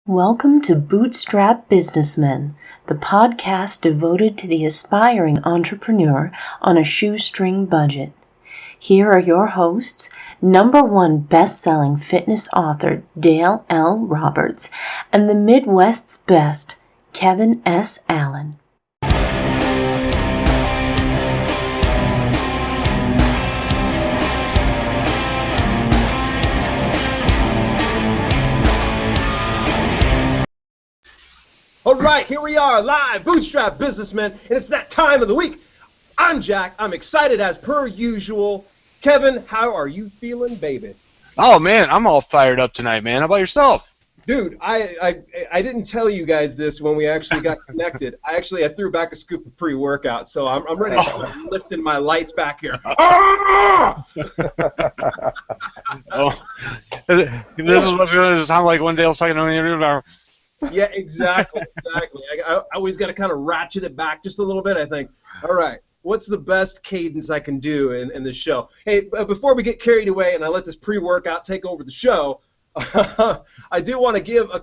Welcome to Bootstrap Businessmen, the podcast devoted to the aspiring entrepreneur on a shoestring budget. Here are your hosts, #1 best-selling fitness author Dale L. Roberts and the Midwest's best, Kevin S. Allen. All right, here we are, live, Bootstrap Businessmen, and it's that time of the week. I'm Jack. I'm excited as per usual. Kevin, how are you feeling, baby? Oh, man, I'm all fired up tonight, man. How about yourself? Dude, I didn't tell you guys this when we actually got connected. I threw back a scoop of pre-workout, so I'm ready to start lifting my lights back here. Oh, this is what's going to sound like when Dale's talking to me about. Yeah, exactly. I always got to kind of ratchet it back just a little bit, I think. All right, what's the best cadence I can do in this show? Hey, before we get carried away and I let this pre-workout take over the show, I do want to give a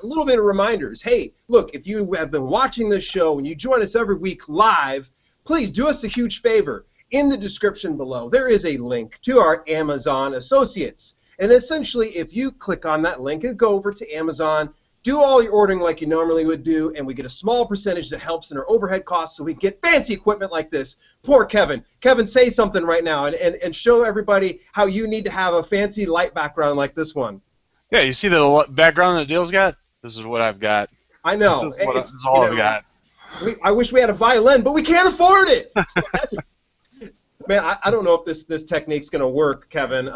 little bit of reminders. Hey, look, if you have been watching this show and you join us every week live, please do us a huge favor. In the description below, there is a link to our Amazon associates. And essentially, if you click on that link and go over to Amazon, do all your ordering like you normally would do, and we get a small percentage that helps in our overhead costs so we get fancy equipment like this. Poor Kevin. Kevin, say something right now and show everybody how you need to have a fancy light background like this one. Yeah, you see the background that Dale's got? This is what I've got. I know. This is all I've got. I wish we had a violin, but we can't afford it. Man, I don't know if this technique's going to work, Kevin.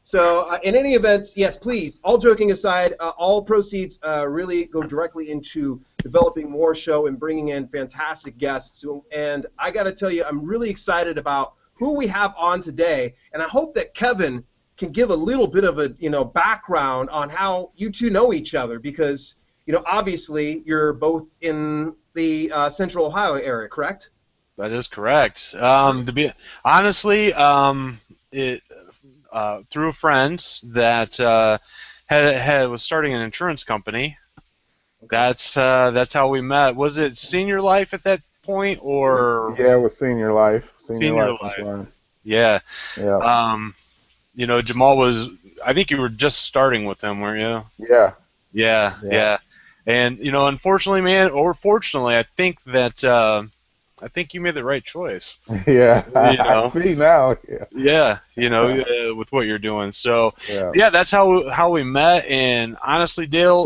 So in any event, yes, please, all joking aside, all proceeds really go directly into developing more show and bringing in fantastic guests. And I got to tell you, I'm really excited about who we have on today. And I hope that Kevin can give a little bit of a background on how you two know each other, because obviously you're both in the Central Ohio area, correct? That is correct. To be honestly, through a friend that was starting an insurance company. That's how we met. Was it Senior Life at that point, or? Yeah, it was Senior Life. Senior Life. Insurance. Yeah. Yeah. Jamal was. I think you were just starting with him, weren't you? Yeah. Yeah. And unfortunately, man, or fortunately, I think you made the right choice. Yeah, I see now. Yeah, with what you're doing. So, yeah, that's how we met. And honestly, Dale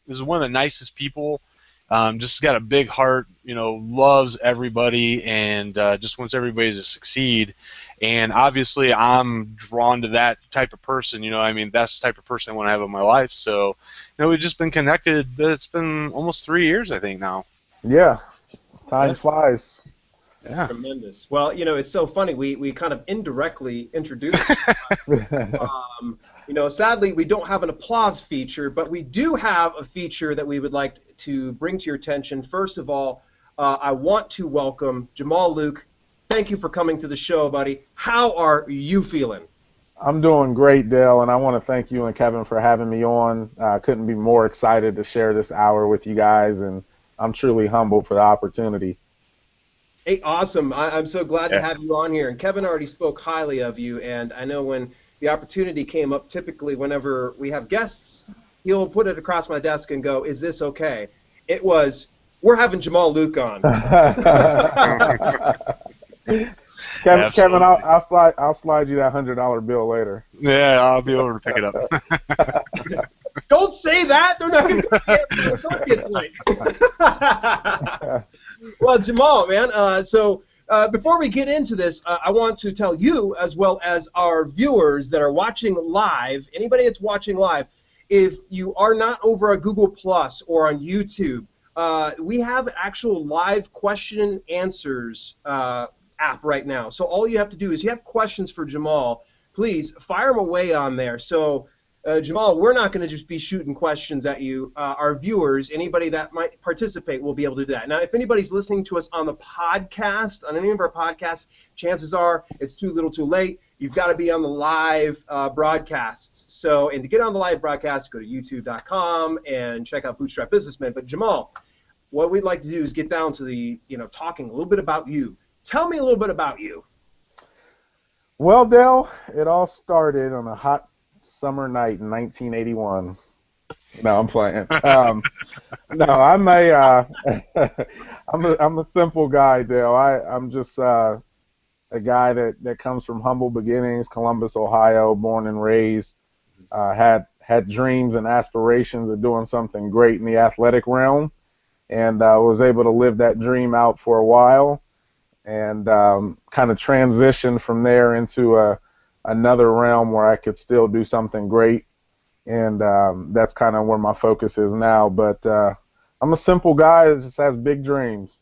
is one of the nicest people. Just got a big heart. Loves everybody and just wants everybody to succeed. And obviously, I'm drawn to that type of person. That's the type of person I want to have in my life. So, we've just been connected. It's been almost 3 years, I think, now. Yeah. Time flies. Yeah. Tremendous. Well, it's so funny. We kind of indirectly introduced. Sadly, we don't have an applause feature, but we do have a feature that we would like to bring to your attention. First of all, I want to welcome Jamal Luke. Thank you for coming to the show, buddy. How are you feeling? I'm doing great, Dale, and I want to thank you and Kevin for having me on. I couldn't be more excited to share this hour with you guys, and I'm truly humbled for the opportunity. Hey, awesome. I'm so glad to have you on here. And Kevin already spoke highly of you, and I know when the opportunity came up, typically whenever we have guests, he'll put it across my desk and go, "Is this okay?" It was, "We're having Jamal Luke on." Kevin, I'll slide you that $100 bill later. Yeah, I'll be over to pick it up. Don't say that. They're not going to get Well, Jamal, man. So before we get into this, I want to tell you, as well as our viewers that are watching live, anybody that's watching live, if you are not over at Google Plus or on YouTube, we have actual live question and answers app right now. So all you have to do is you have questions for Jamal, please fire them away on there. So Jamal, we're not going to just be shooting questions at you. Our viewers, anybody that might participate, will be able to do that. Now, if anybody's listening to us on the podcast, on any of our podcasts, chances are it's too little too late. You've got to be on the live broadcasts. So, and to get on the live broadcast, go to youtube.com and check out Bootstrap Businessmen. But Jamal, what we'd like to do is get down to the, talking a little bit about you. Tell me a little bit about you. Well, Dale, it all started on a hot summer night in 1981. No, I'm playing. No, I'm a simple guy, Dale. I'm just a guy that comes from humble beginnings, Columbus, Ohio, born and raised. Had dreams and aspirations of doing something great in the athletic realm, and was able to live that dream out for a while, and kind of transitioned from there into another realm where I could still do something great, and that's kind of where my focus is now. But I'm a simple guy that just has big dreams.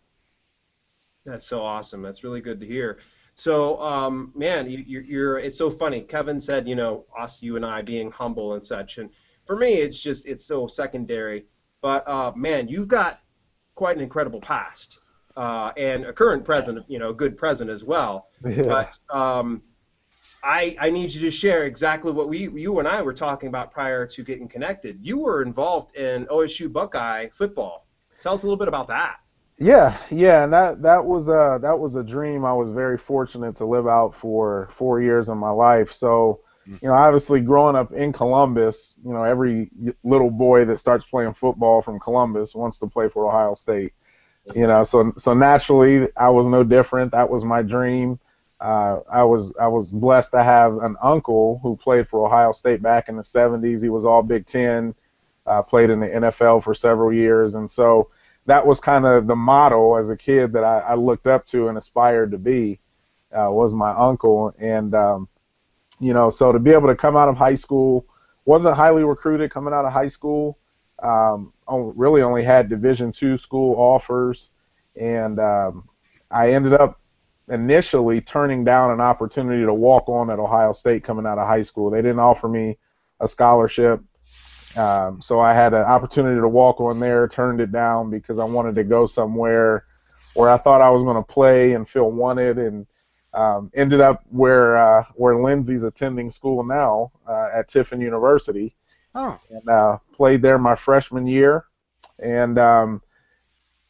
That's so awesome. That's really good to hear. So, man, you're it's so funny. Kevin said, you and I being humble and such, and for me, it's so secondary. But man, you've got quite an incredible past. And a current president, a good president as well. Yeah. But I need you to share exactly what you and I were talking about prior to getting connected. You were involved in OSU Buckeye football. Tell us a little bit about that. Yeah, and that was a dream I was very fortunate to live out for 4 years of my life. So, obviously growing up in Columbus, every little boy that starts playing football from Columbus wants to play for Ohio State. So naturally I was no different. That was my dream. I was blessed to have an uncle who played for Ohio State back in the 70s. He was all Big Ten, played in the NFL for several years, and so that was kind of the model as a kid that I looked up to and aspired to be, was my uncle. And so to be able to come out of high school, wasn't highly recruited coming out of high school. Really only had Division II school offers, and I ended up initially turning down an opportunity to walk on at Ohio State coming out of high school. They didn't offer me a scholarship, so I had an opportunity to walk on there, turned it down because I wanted to go somewhere where I thought I was going to play and feel wanted, and ended up where Lindsay's attending school now, at Tiffin University. Oh. And played there my freshman year. And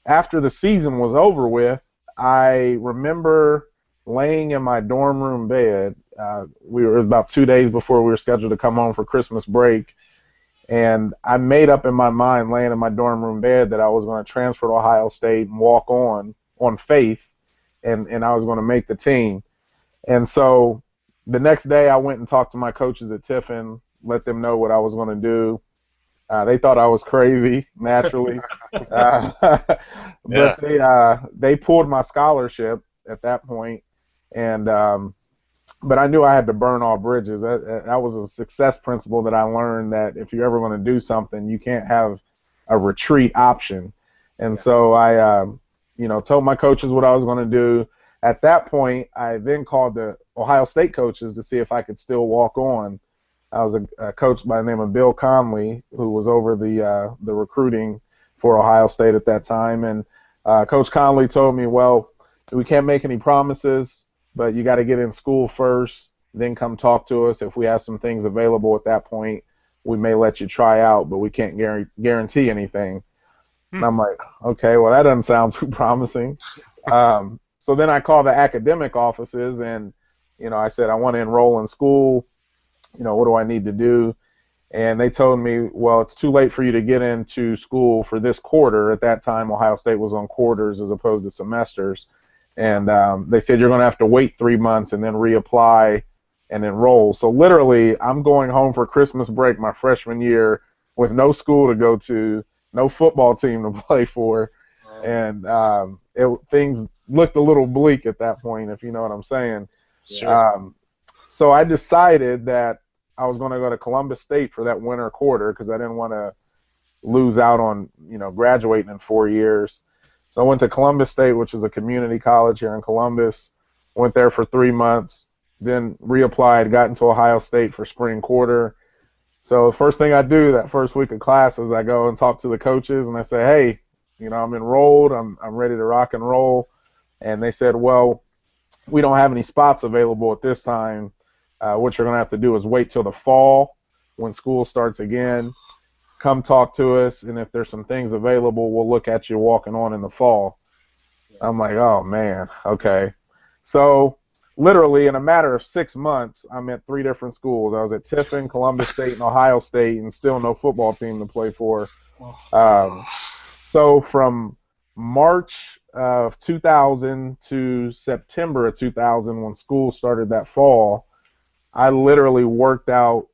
after the season was over with, I remember laying in my dorm room bed. We were about 2 days before we were scheduled to come home for Christmas break. And I made up in my mind, laying in my dorm room bed, that I was going to transfer to Ohio State and walk on faith, and I was going to make the team. And so the next day I went and talked to my coaches at Tiffin, let them know what I was going to do. They thought I was crazy, naturally. But they pulled my scholarship at that point, and but I knew I had to burn all bridges. That was a success principle that I learned, that if you're ever going to do something, you can't have a retreat option. And so I told my coaches what I was going to do. At that point, I then called the Ohio State coaches to see if I could still walk on. I was a coach by the name of Bill Conley, who was over the recruiting for Ohio State at that time. And Coach Conley told me, well, we can't make any promises, but you got to get in school first, then come talk to us. If we have some things available at that point, we may let you try out, but we can't guarantee anything. And I'm like, okay, well, that doesn't sound too promising. So then I called the academic offices, and I said, I want to enroll in school. What do I need to do? And they told me, well, it's too late for you to get into school for this quarter. At that time, Ohio State was on quarters as opposed to semesters. And they said you're going to have to wait 3 months and then reapply and enroll. So literally, I'm going home for Christmas break my freshman year with no school to go to, no football team to play for. And things looked a little bleak at that point, if you know what I'm saying. Sure. So I decided that I was going to go to Columbus State for that winter quarter because I didn't want to lose out on, graduating in 4 years. So I went to Columbus State, which is a community college here in Columbus. Went there for 3 months, then reapplied, got into Ohio State for spring quarter, So the first thing I do that first week of class is I go and talk to the coaches, and I say, hey, I'm enrolled. I'm ready to rock and roll. And they said, well, we don't have any spots available at this time. What you're going to have to do is wait till the fall when school starts again. Come talk to us, and if there's some things available, we'll look at you walking on in the fall. I'm like, oh, man, okay. So literally in a matter of 6 months, I'm at 3 different schools. I was at Tiffin, Columbus State, and Ohio State, and still no football team to play for. So from March of 2000 to September of 2000, when school started that fall, I literally worked out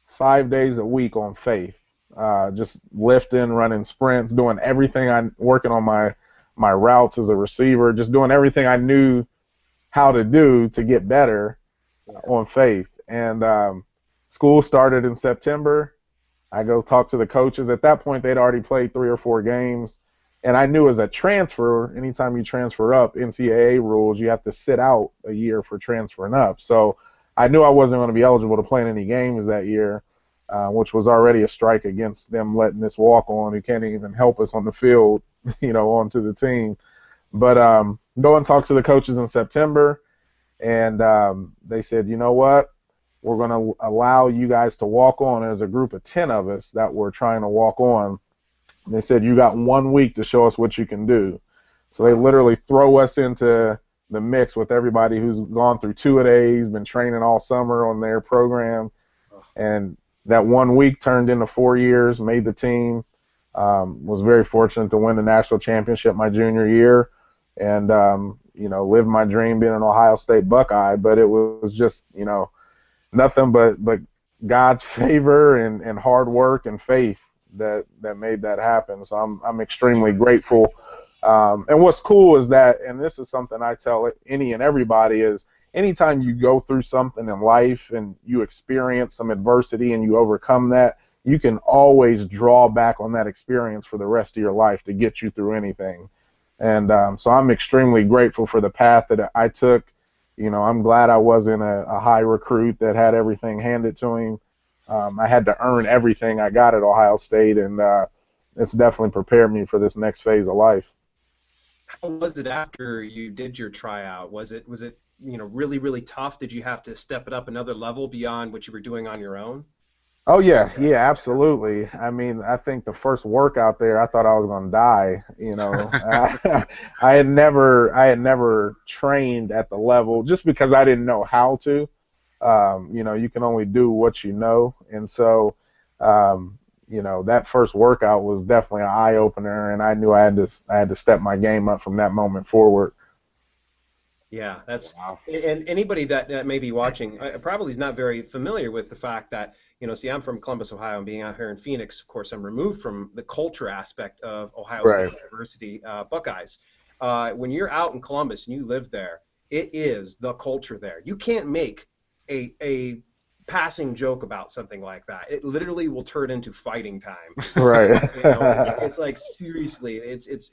5 days a week on faith. Just lifting, running sprints, doing everything. Working on my routes as a receiver, just doing everything I knew how to do to get better on faith. And school started in September. I go talk to the coaches. At that point, they'd already played 3 or 4 games. And I knew as a transfer, anytime you transfer up, NCAA rules, you have to sit out a year for transferring up. So I knew I wasn't going to be eligible to play in any games that year. Which was already a strike against them letting this walk on who can't even help us on the field, onto the team. But go and talk to the coaches in September, and they said, you know what, we're going to allow you guys to walk on. There's a group of 10 of us that were trying to walk on. And they said, you got 1 week to show us what you can do. So they literally throw us into the mix with everybody who's gone through 2-a-days, been training all summer on their program, and that 1 week turned into 4 years, made the team, was very fortunate to win the national championship my junior year, and, lived my dream being an Ohio State Buckeye. But it was just, nothing but God's favor and hard work and faith that made that happen. So I'm extremely grateful. And what's cool is that, and this is something I tell any and everybody, is anytime you go through something in life and you experience some adversity and you overcome that, you can always draw back on that experience for the rest of your life to get you through anything. And so I'm extremely grateful for the path that I took. I'm glad I wasn't a high recruit that had everything handed to him. I had to earn everything I got at Ohio State, and it's definitely prepared me for this next phase of life. How was it after you did your tryout? Was it really, really tough? Did you have to step it up another level beyond what you were doing on your own? Oh, yeah, absolutely. I mean, I think the first workout there, I thought I was going to die. I had never trained at the level just because I didn't know how to. You can only do what you know. And so, that first workout was definitely an eye-opener, and I knew I had to step my game up from that moment forward. Yeah, and anybody that may be watching probably is not very familiar with the fact that, see, I'm from Columbus, Ohio, and being out here in Phoenix, of course, I'm removed from the culture aspect of Ohio State University Buckeyes. When you're out in Columbus and you live there, it is the culture there. You can't make a passing joke about something like that. It literally will turn into fighting time. Right. It's like, seriously, it's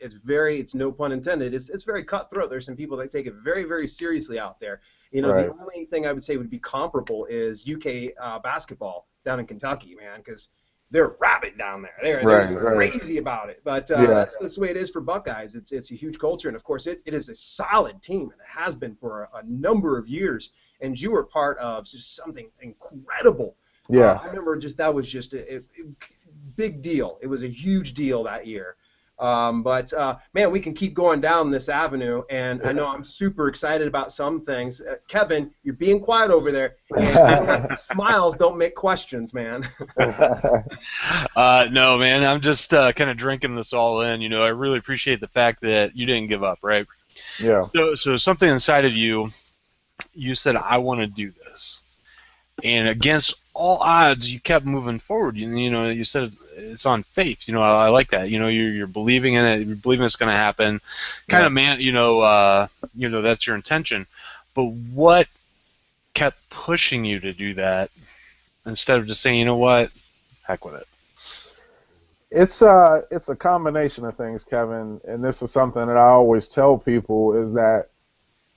no pun intended. It's very cutthroat. There's some people that take it very, very seriously out there. The only thing I would say would be comparable is UK basketball down in Kentucky, man, because they're rabid down there. They're crazy about it. But that's the way it is for Buckeyes. It's a huge culture, and of course it is a solid team, and it has been for a number of years. And you were part of just something incredible. Yeah. I remember that was just a big deal. It was a huge deal that year. But man, we can keep going down this avenue, and I know I'm super excited about some things. Kevin, you're being quiet over there, and smiles don't make questions, man. No, man, I'm just kind of drinking this all in. I really appreciate the fact that you didn't give up, right? Yeah. So something inside of you said, I want to do this. And against all odds, you kept moving forward. You said it's on faith. I like that. You're believing in it. You're believing it's going to happen. Kind of, man. That's your intention. But what kept pushing you to do that instead of just saying, you know what, heck with it? It's a combination of things, Kevin. And this is something that I always tell people, is that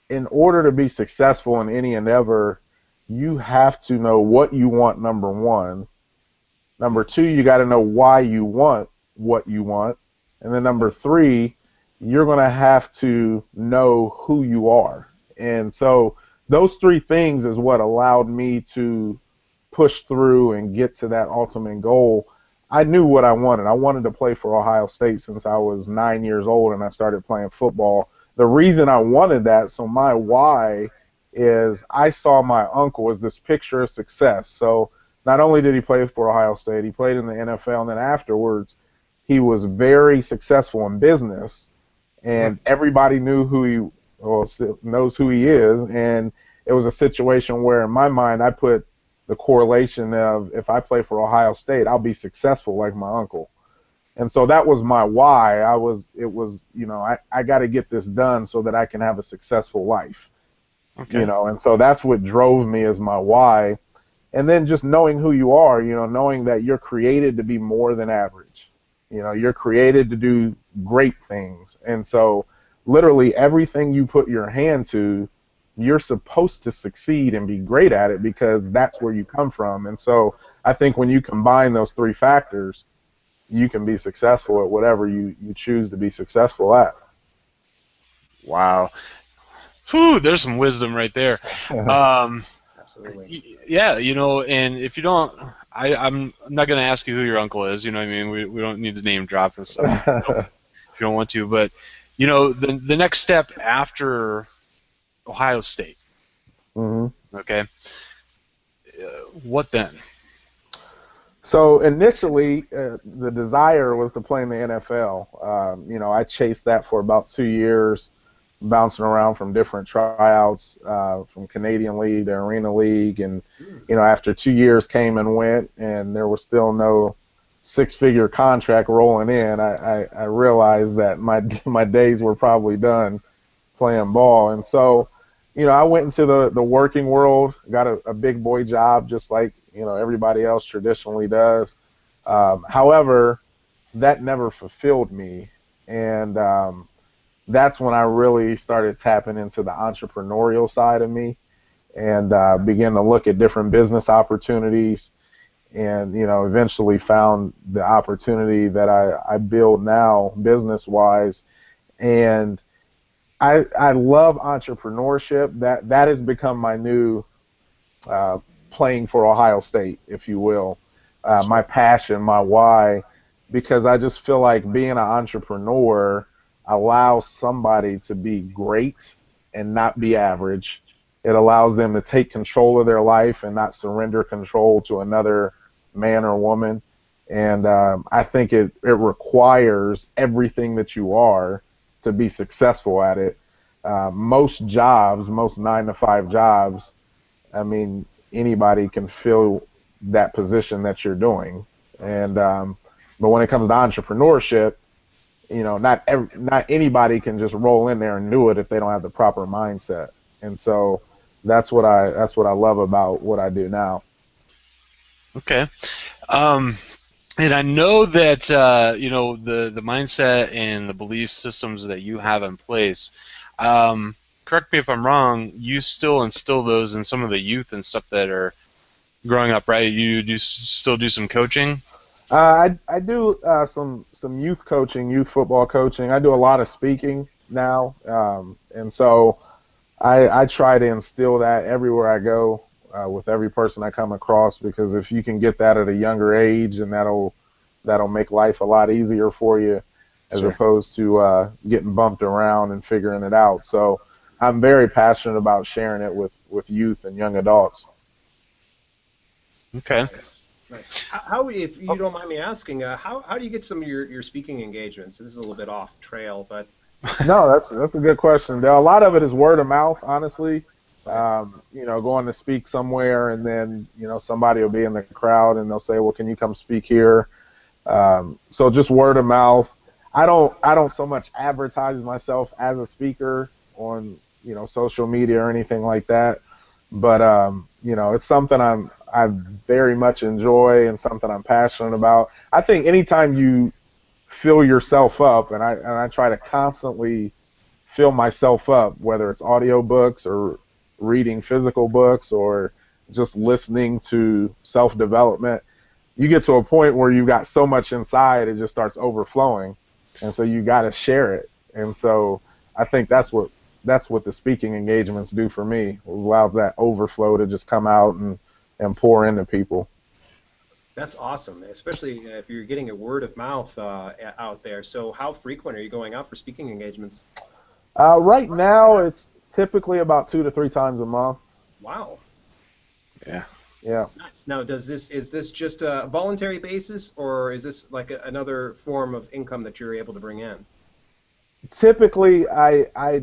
in order to be successful in any endeavor, you have to know what you want, number one, Number 2, you got to know why you want what you want. And then number 3, you're going to have to know who you are. And so those 3 things is what allowed me to push through and get to that ultimate goal. I knew what I wanted. I wanted to play for Ohio State since I was 9 years old and I started playing football. The reason I wanted that, so my why is I saw my uncle as this picture of success. So not only did he play for Ohio State, he played in the NFL, and then afterwards he was very successful in business, and everybody knew who he, well, still knows who he is, and it was a situation where in my mind I put the correlation of if I play for Ohio State, I'll be successful like my uncle. And so that was my why. I got to get this done so that I can have a successful life. Okay. And so that's what drove me as my why. And then just knowing who you are, knowing that you're created to be more than average. You're created to do great things. And so literally everything you put your hand to, you're supposed to succeed and be great at it because that's where you come from. And so I think when you combine those 3 factors, you can be successful at whatever you choose to be successful at. Wow. Whew, there's some wisdom right there. Absolutely. Yeah, and if you don't, I'm not going to ask you who your uncle is. I mean, we don't need to name drop and stuff if you don't want to. But, the next step after Ohio State, okay, what then? So initially, the desire was to play in the NFL. I chased that for about 2 years, bouncing around from different tryouts, from Canadian League to Arena League, and after 2 years came and went, and there was still no 6-figure contract rolling in. I realized that my days were probably done playing ball, and so I went into the working world, got a big boy job just like everybody else traditionally does. However, that never fulfilled me, and that's when I really started tapping into the entrepreneurial side of me and began to look at different business opportunities and, eventually found the opportunity that I build now business-wise. And I love entrepreneurship. That has become my new playing for Ohio State, if you will, my passion, my why, because I just feel like being an entrepreneur allows somebody to be great and not be average. It allows them to take control of their life and not surrender control to another man or woman. And I think it requires everything that you are to be successful at it. Most jobs, most 9-to-5 jobs, I mean, anybody can fill that position that you're doing. And but when it comes to entrepreneurship, not anybody can just roll in there and do it if they don't have the proper mindset. And so that's what I love about what I do now. Okay. And I know that the mindset and the belief systems that you have in place. Correct me if I'm wrong. You still instill those in some of the youth and stuff that are growing up, right? You still do some coaching. I do some youth coaching, youth football coaching. I do a lot of speaking now, and so I try to instill that everywhere I go with every person I come across, because if you can get that at a younger age, and that'll make life a lot easier for you, as Sure. opposed to getting bumped around and figuring it out. So I'm very passionate about sharing it with youth and young adults. Okay. Nice. How, if you don't mind me asking, how do you get some of your speaking engagements? This is a little bit off trail, but No, that's a good question. A lot of it is word of mouth, honestly. Going to speak somewhere, and then somebody will be in the crowd and they'll say, "Well, can you come speak here?" So just word of mouth. I don't so much advertise myself as a speaker on social media or anything like that, but it's something I very much enjoy and something I'm passionate about. I think anytime you fill yourself up, and I try to constantly fill myself up, whether it's audio books or reading physical books or just listening to self-development, you get to a point where you got so much inside it just starts overflowing, and so you got to share it. And so I think that's what the speaking engagements do for me. Allow that overflow to just come out and pour into people. That's awesome, especially if you're getting a word of mouth out there. So how frequent are you going out for speaking engagements? Right now, it's typically about 2 to 3 times a month. Wow. Yeah. Yeah. Nice. Now, is this just a voluntary basis, or is this like another form of income that you're able to bring in? Typically, I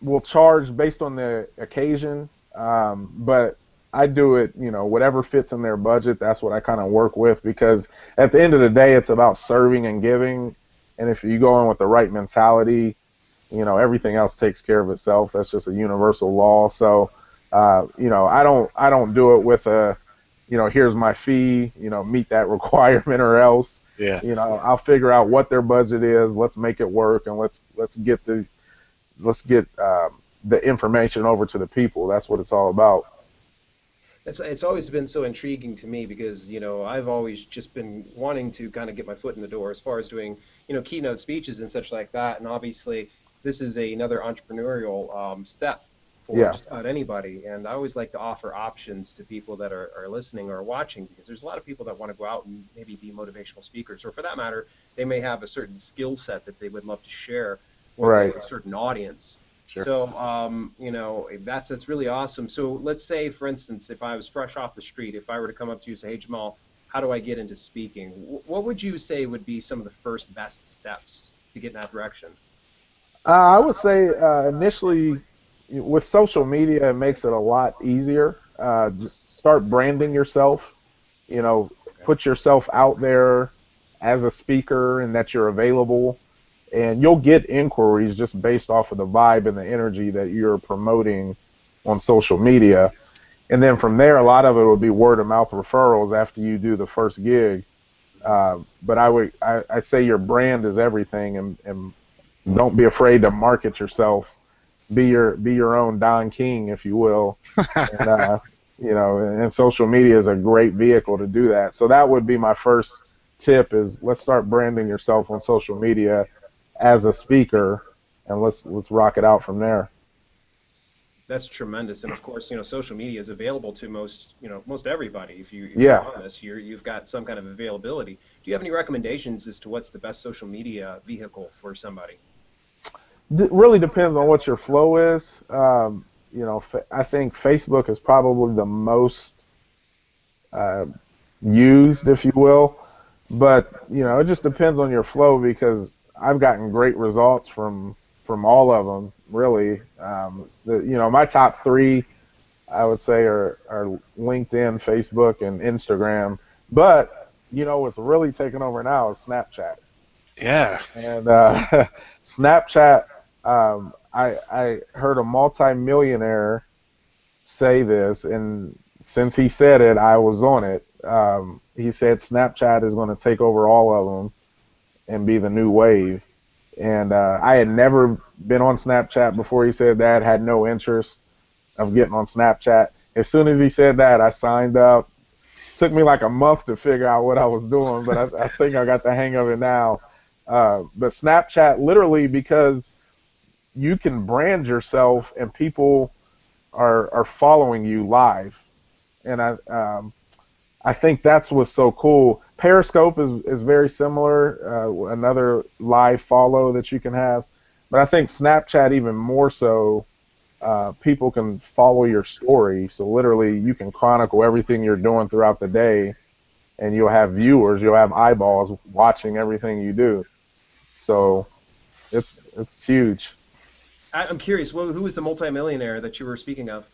will charge based on the occasion, but I do it, whatever fits in their budget. That's what I kind of work with, because at the end of the day, it's about serving and giving. And if you go in with the right mentality, everything else takes care of itself. That's just a universal law. So, I don't do it with a, here's my fee, meet that requirement or else. Yeah. I'll figure out what their budget is. Let's make it work, and let's get the information over to the people. That's what it's all about. It's always been so intriguing to me because, I've always just been wanting to kind of get my foot in the door as far as doing, keynote speeches and such like that. And obviously, this is another entrepreneurial step for just about anybody. And I always like to offer options to people that are listening or watching, because there's a lot of people that want to go out and maybe be motivational speakers, or for that matter, they may have a certain skill set that they would love to share with a certain audience. Sure. So, that's really awesome. So let's say, for instance, if I was fresh off the street, if I were to come up to you and say, hey, Jamal, how do I get into speaking? What would you say would be some of the first best steps to get in that direction? I would say initially, with social media, it makes it a lot easier. Just start branding yourself. Put yourself out there as a speaker and that you're available. And you'll get inquiries just based off of the vibe and the energy that you're promoting on social media. And then from there, a lot of it will be word of mouth referrals after you do the first gig. But I say your brand is everything, and don't be afraid to market yourself. Be your own Don King, if you will. And, and social media is a great vehicle to do that. So that would be my first tip: is let's start branding yourself on social media as a speaker, and let's rock it out from there. That's tremendous. And of course, social media is available to most everybody. If you're on this, you've got some kind of availability. Do you have any recommendations as to what's the best social media vehicle for somebody? It really depends on what your flow is. I think Facebook is probably the most used, if you will, but it just depends on your flow, because I've gotten great results from all of them, really. My top 3, I would say, are LinkedIn, Facebook, and Instagram. But what's really taking over now is Snapchat. Yeah. And Snapchat, I heard a multi-millionaire say this, and since he said it, I was on it. He said Snapchat is going to take over all of them and be the new wave. And I had never been on Snapchat before he said that, had no interest of getting on Snapchat. As soon as he said that, I signed up. Took me like a month to figure out what I was doing, but I think I got the hang of it now. But Snapchat, literally, because you can brand yourself and people are following you live. And I think that's what's so cool. Periscope is very similar, another live follow that you can have. But I think Snapchat even more so, people can follow your story. So literally you can chronicle everything you're doing throughout the day, and you'll have viewers, you'll have eyeballs watching everything you do. So it's huge. I'm curious, who was the multimillionaire that you were speaking of?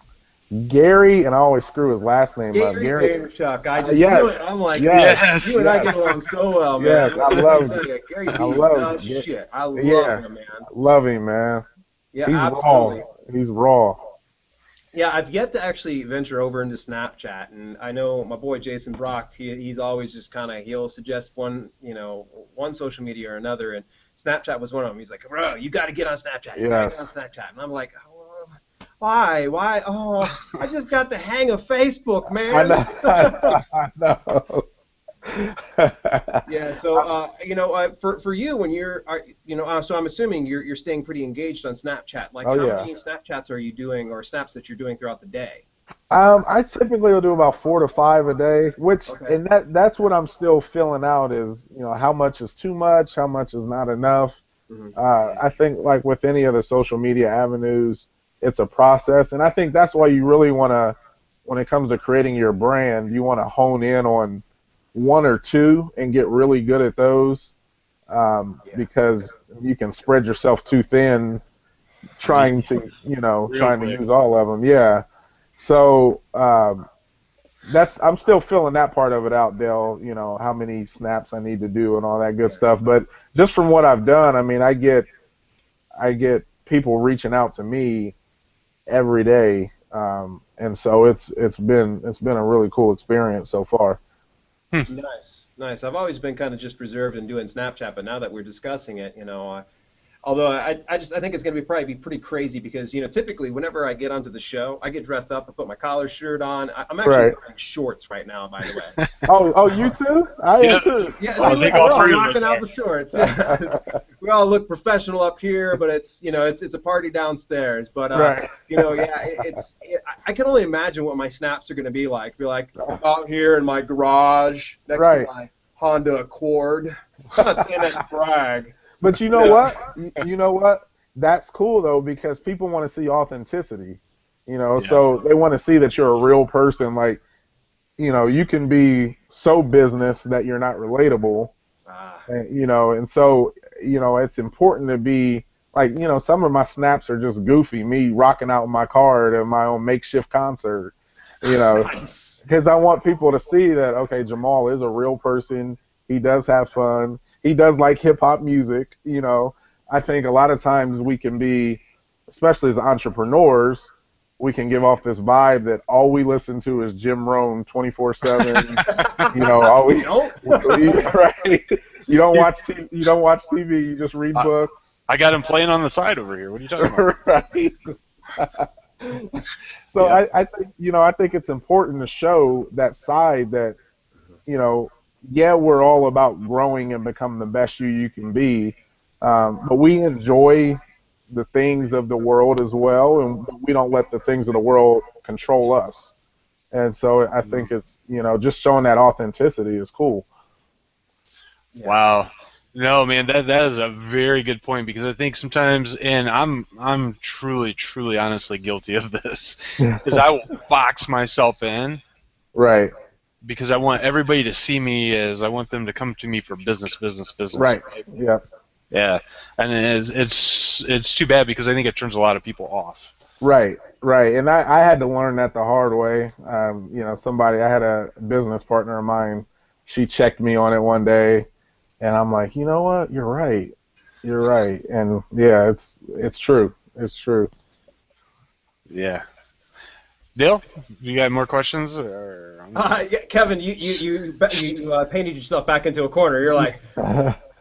Gary, and I always screw his last name up. Gary Vaynerchuk. I just yes, knew it. I'm like, yes, you and I get along so well, man. Yes, I love him. Gary does shit. I love him, man. Love him, man. Yeah, he's absolutely. Raw. He's raw. Yeah, I've yet to actually venture over into Snapchat, and I know my boy Jason Brock. He's always just he'll suggest one social media or another, and Snapchat was one of them. He's like, bro, you got to get on Snapchat. You got to get on Snapchat, and I'm like, why? Oh, I just got the hang of Facebook, man. I know. Yeah, so for you when so I'm assuming you're staying pretty engaged on Snapchat. Like, Oh how yeah. many Snapchats are you doing, or snaps that you're doing throughout the day? I typically will do about 4 to 5 a day, which Okay. and that's what I'm still filling out is, how much is too much, how much is not enough. Hmm. I think like with any of the social media avenues, it's a process, and I think that's why you really want to, when it comes to creating your brand, you want to hone in on one or two and get really good at those, Yeah. because you can spread yourself too thin Me, trying to, real trying to quick. use all of them. Yeah. So I'm still filling that part of it out, Dale. How many snaps I need to do and all that good Yeah. stuff. But just from what I've done, I mean, I get people reaching out to me every day, and so it's been a really cool experience so far. Nice, nice. I've always been kind of just reserved in doing Snapchat, but now that we're discussing it, although I think it's going to probably be pretty crazy because typically whenever I get onto the show, I get dressed up, I put my collar shirt on. I'm actually Right. wearing shorts right now, by the way. Oh, you too? I am Yeah, too. Yeah, see, I look, think we're all all three of us rocking out are. the shorts. Yeah, we all look professional up here, but it's a party downstairs. But Right. yeah, I can only imagine what my snaps are going to be like. Be like out here in my garage next to Right. my Honda Accord. I'm not saying that to brag. But you know Yeah, what? You know what? That's cool though because people want to see authenticity. Yeah. So they want to see that you're a real person. Like, you can be so business that you're not relatable. ah, And so, it's important to be like, some of my snaps are just goofy, me rocking out in my car at my own makeshift concert, you know, nice. because I want people to see that, okay, Jamal is a real person. He does have fun. He does like hip hop music. I think a lot of times we can be, especially as entrepreneurs, we can give off this vibe that all we listen to is Jim Rohn 24/7. All We don't. right. You don't watch TV. You just read I, books. I got him playing on the side over here. What are you talking about? Right. So Yep. I think it's important to show that side that you know yeah, we're all about growing and becoming the best you can be, but we enjoy the things of the world as well, and we don't let the things of the world control us. And so I think it's just showing that authenticity is cool. Yeah. Wow. No, man, that is a very good point because I think sometimes, and I'm truly, honestly guilty of this, is I will box myself in Right. because I want everybody to see me as I want them to come to me for business. Right. Yeah. Yeah, and it's too bad because I think it turns a lot of people off. Right, right. And I had to learn that the hard way. I had a business partner of mine, she checked me on it one day, and I'm like, you know what? You're right. You're right. And yeah, it's true. It's true. Yeah. Dale, you got more questions? Or... Yeah, Kevin, you painted yourself back into a corner. You're like,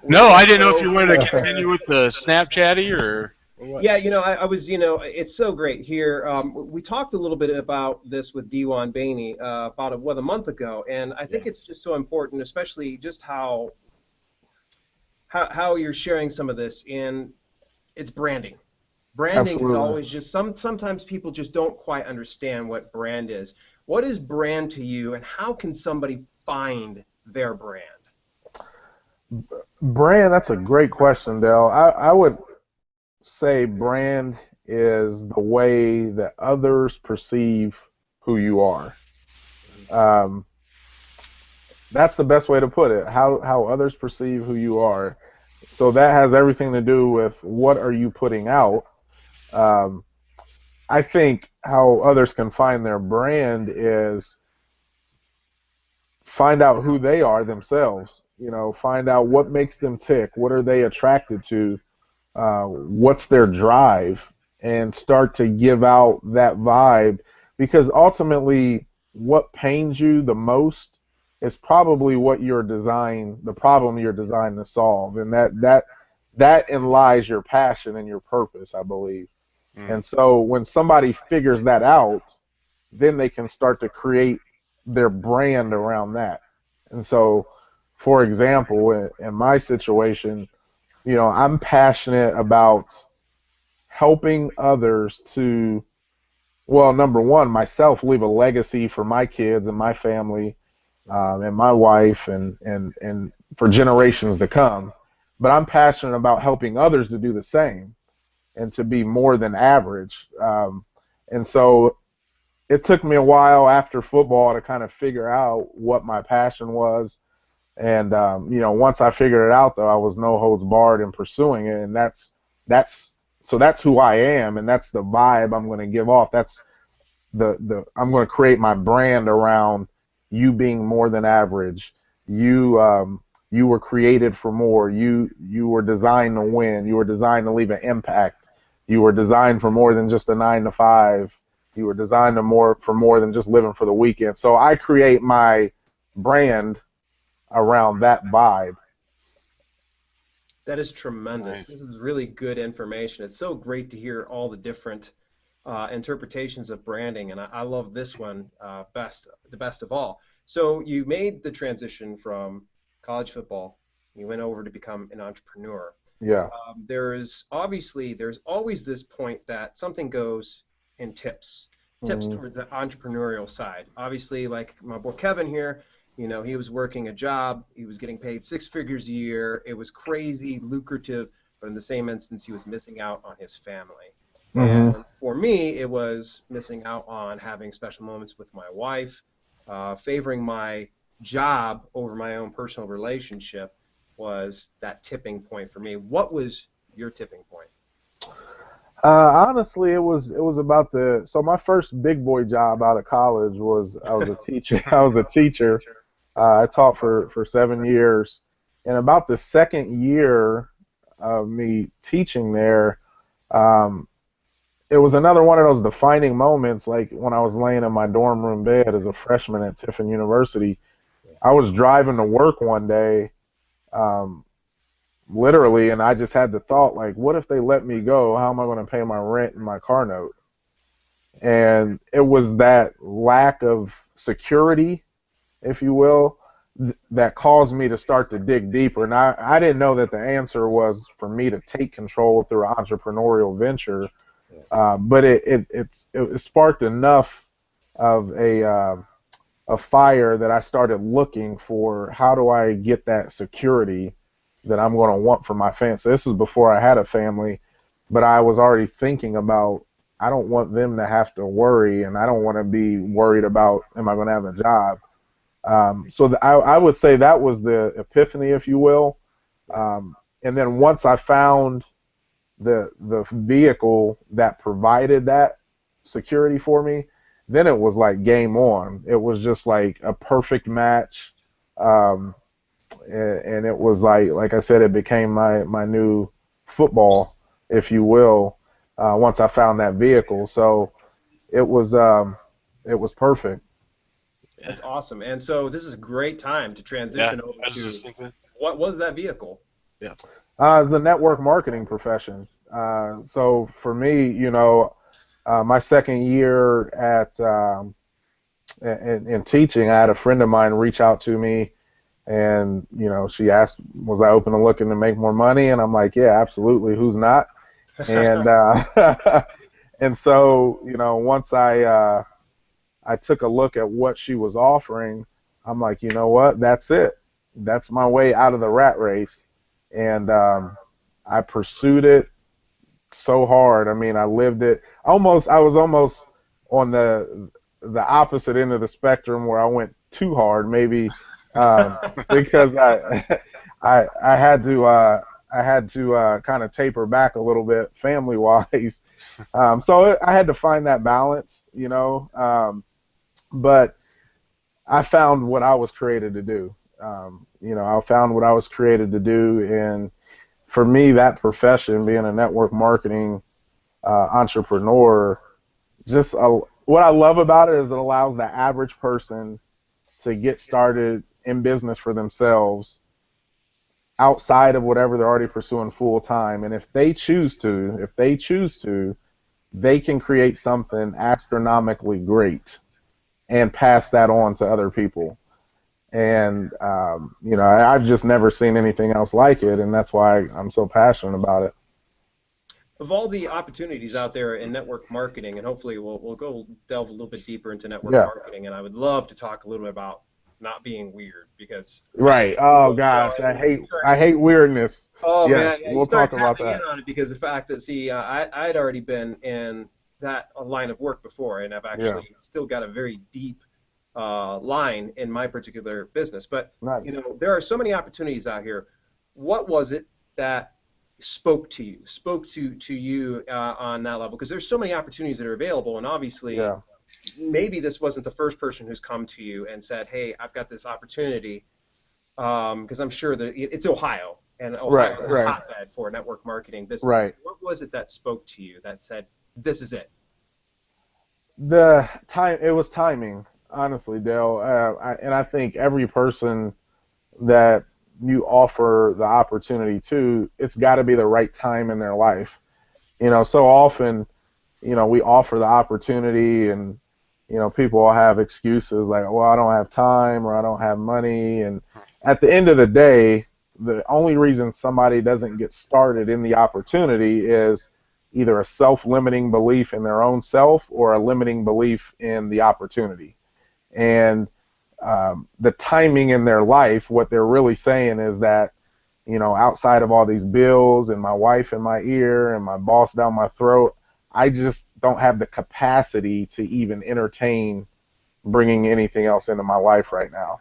No, I didn't know if so, you wanted to continue with the Snapchatty or what. yeah, I was, it's so great here. We talked a little bit about this with Diwan Bainey about a month ago, and I think it's just so important, especially just how you're sharing some of this, and it's branding. Branding is Absolutely. always just sometimes people just don't quite understand what brand is. What is brand to you, and how can somebody find their brand? Brand, that's a great question, Dale. I would say brand is the way that others perceive who you are. Um, that's the best way to put it. How others perceive who you are. So that has everything to do with what are you putting out. Um, I think how others can find their brand is find out who they are themselves. Find out what makes them tick. What are they attracted to? What's their drive? And start to give out that vibe, because ultimately, what pains you the most is probably the problem you're designed to solve, and that in lies your passion and your purpose, I believe. Mm. And so when somebody figures that out, then they can start to create their brand around that. And so, for example, in my situation, I'm passionate about helping others to, well, number one, myself leave a legacy for my kids and my family, and my wife, and for generations to come. But I'm passionate about helping others to do the same and to be more than average. And so it took me a while after football to kind of figure out what my passion was. And once I figured it out, though, I was no holds barred in pursuing it, and that's who I am, and that's the vibe I'm going to give off. That's I'm going to create my brand around you being more than average. You were created for more. You were designed to win. You were designed to leave an impact. You were designed for more than just a 9 to 5. You were designed for more than just living for the weekend. So I create my brand around that vibe. That is tremendous. Nice. This is really good information. It's so great to hear all the different interpretations of branding, and I love this one the best of all. So you made the transition from college football. You went over to become an entrepreneur. Yeah. There's always this point that something goes in tips towards the entrepreneurial side. Obviously, like my boy Kevin here, he was working a job. He was getting paid 6 figures a year. It was crazy lucrative, but in the same instance, he was missing out on his family. Mm-hmm. And for me, it was missing out on having special moments with my wife, favoring my job over my own personal relationship was that tipping point for me. What was your tipping point? Honestly, it was about so my first big boy job out of college was I was a teacher. I taught for 7 years, and about the second year of me teaching there, it was another one of those defining moments, like when I was laying in my dorm room bed as a freshman at Tiffin University. I was driving to work one day, literally, and I just had the thought, like, what if they let me go? How am I going to pay my rent and my car note? And it was that lack of security, if you will, that caused me to start to dig deeper. And I didn't know that the answer was for me to take control through an entrepreneurial venture. But it sparked enough of a fire that I started looking for how do I get that security that I'm going to want for my family. So this was before I had a family, but I was already thinking about I don't want them to have to worry, and I don't want to be worried about am I going to have a job. So I would say that was the epiphany, if you will. And then once I found the vehicle that provided that security for me, then it was like game on. It was just like a perfect match, and it was like I said, it became my new football, if you will, once I found that vehicle. So it was perfect. That's awesome. And so this is a great time to transition over to what was that vehicle? Yeah. It's the network marketing profession. So for me, my second year in teaching, I had a friend of mine reach out to me, and she asked, was I open to looking to make more money? And I'm like, yeah, absolutely. Who's not? And and so once I took a look at what she was offering, I'm like, you know what? That's it. That's my way out of the rat race. And I pursued it so hard. I mean, I lived it. I was almost on the opposite end of the spectrum where I went too hard, maybe, because I had to kind of taper back a little bit family-wise. So I had to find that balance, but I found what I was created to do. I found what I was created to do, and for me, that profession, being a network marketing entrepreneur, what I love about it is it allows the average person to get started in business for themselves outside of whatever they're already pursuing full time. And if they choose to, they can create something astronomically great and pass that on to other people. And you know, I've just never seen anything else like it, and that's why I'm so passionate about it. Of all the opportunities out there in network marketing, and hopefully we'll go delve a little bit deeper into network Yeah. marketing, and I would love to talk a little bit about not being weird, because Right. Oh gosh, I hate weirdness. oh man, Yes, yeah, you we'll start talk about tapping in that. on it, because the fact that, see, I'd already been in that line of work before, and I've Yeah. actually still got a very deep line in my particular business. But Nice. you know, there are so many opportunities out here. What was it that spoke to you on that level? Because there's so many opportunities that are available, and obviously, Yeah. maybe this wasn't the first person who's come to you and said, "Hey, I've got this opportunity." Because I'm sure that it's Ohio, and Ohio is a hotbed for network marketing businesses. Right. What was it that spoke to you that said, "This is it"? It was timing, honestly, Dale. And I think every person that you offer the opportunity to, it's got to be the right time in their life. You know, so often, you know, we offer the opportunity, and you know, people will have excuses like, well, I don't have time, or I don't have money. And at the end of the day, the only reason somebody doesn't get started in the opportunity is either a self-limiting belief in their own self, or a limiting belief in the opportunity. And the timing in their life, what they're really saying is that, you know, outside of all these bills and my wife in my ear and my boss down my throat, I just don't have the capacity to even entertain bringing anything else into my life right now.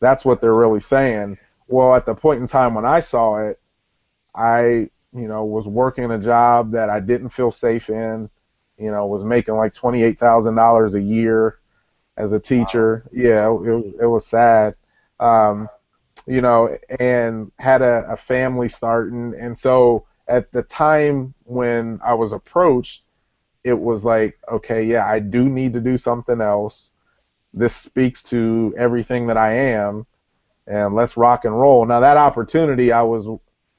That's what they're really saying. Well, at the point in time when I saw it, I, you know, was working a job that I didn't feel safe in, you know, was making like $28,000 a year as a teacher. Wow. Yeah, it was sad. You know, and had a family starting. And so at the time when I was approached, it was like, okay, yeah, I do need to do something else. This speaks to everything that I am, and let's rock and roll. Now, that opportunity, I was